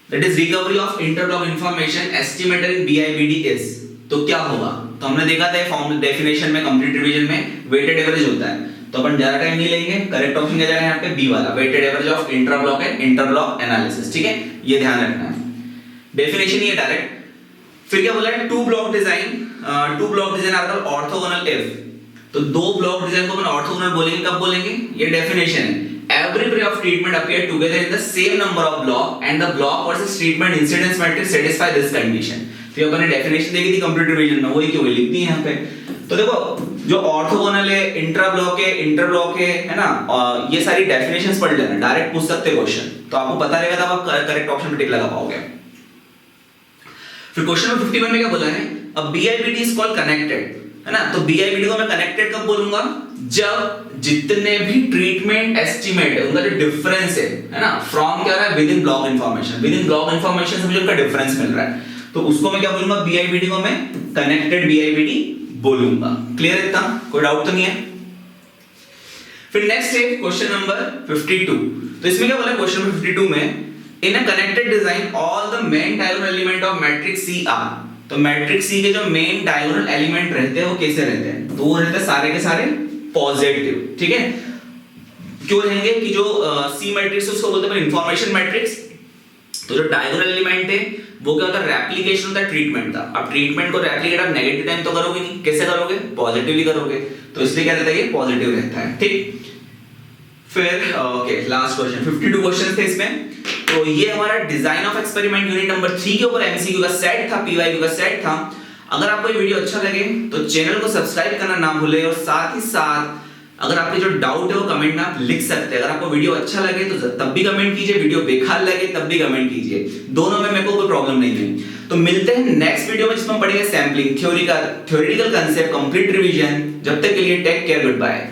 that is recovery of inter block information estimated in BIBD is. तो क्या होगा? तो हमने देखा था फॉर्म डेफिनेशन में, कंप्लीट रिवीजन में वेटेड एवरेज होता है, तो अपन ज्यादा टाइम नहीं लेंगे। करेक्ट ऑप्शन क्या जाएगा यहाँ पे? बी वाला, weighted average of intra block and inter block analysis, ठीक है? ये ध्यान रखना है, डेफिनेशन ये डायरेक्ट। फिर क्या बोला है? Two block design are called orthogonal if. तो दो ब्लॉक डिजाइन को अपन ऑर्थोगोनल बोलेंगे, कब बोलेंगे? ये डेफिनेशन है। Every pair of treatment appear together in the same number of block and the block versus treatment incidence matrix satisfy this condition। तो अपन ने डेफिनेशन देखी थी कंप्लीट रिवीजन में, वही क्यों लिखती है यहाँ पे। तो देखो जो ऑर्थोगोनल है, इंट्रा ब्लॉक है, इंटर ब्लॉक है ना, ये सारी डेफिनेशंस पढ़ लेना, डायरेक्ट पूछ सकते हैं क्वेश्चन, तो आपको पता रहेगा तब आप करेक्ट ऑप्शन पे टिक लगा पाओगे। फिर क्वेश्चन नंबर 51 में क्या बोला है? अब बीआईबीडी इज कॉल्ड कनेक्टेड, है ना? तो बीआईबीडी को मैं कनेक्टेड कब बोलूंगा? जब जितने भी ट्रीटमेंट एस्टिमेट है उनका जो डिफरेंस है ना, फ्रॉम क्या रहा है? With in block information, with in block information से मुझे उनका डिफरेंस मिल रहा है, तो उसको मैं क्या बोलूंगा? बीआईबीडी को मैं कनेक्टेड बीआईबीडी बोलूंगा। क्लियर है? इतना कोई डाउट तो नहीं है? फिर नेक्स्ट है क्वेश्चन नंबर 52। तो इसमें क्या बोला है क्वेश्चन नंबर 52 में? In a connected design all the main diagonal element of matrix C are. तो मैट्रिक्स सी के जो मेन डायगोनल एलिमेंट रहते हैं वो कैसे रहते हैं? तो वो रहते हैं सारे के सारे पॉजिटिव, ठीक है? क्यों रहेंगे? कि जो सी मैट्रिक्स उसको बोलते हैं इंफॉर्मेशन मैट्रिक्स। तो जो डायगोनल एलिमेंट है वो क्या होता है? रेप्लिकेशन होता है ट्रीटमेंट का। अब ट्रीटमेंट को रेप्लिकेट आप नेगेटिव टाइम तो करोगे नहीं, कैसे करोगे? पॉजिटिवली करोगे, तो इसलिए क्या रहता है? ये पॉजिटिव रहता है, ठीक? फिर ओके, लास्ट क्वेश्चन, 52 क्वेश्चन थे इसमें। तो ये हमारा design of experiment unit number 3 के ऊपर एमसीक्यू का सेट था, पीवाईक्यू का सेट था। अगर आपको ये वीडियो अच्छा लगे तो चैनल को सब्सक्राइब करना ना भूलें, और साथ ही साथ अगर आपके जो डाउट है वो कमेंट में आप लिख सकते हैं। अगर आपको वीडियो अच्छा लगे तो तब भी कमेंट कीजिए, वीडियो बेकार लगे तब भी कमेंट कीजिए, दोनों में मेरे को कोई प्रॉब्लम नहीं है। तो मिलते हैं नेक्स्ट वीडियो में जिसमें पढ़ेंगे सैंपलिंग, थ्योरी का थ्योरेटिकल कांसेप्ट, कंप्लीट रिवीजन। जब तक के लिए टेक केयर, गुड बाय।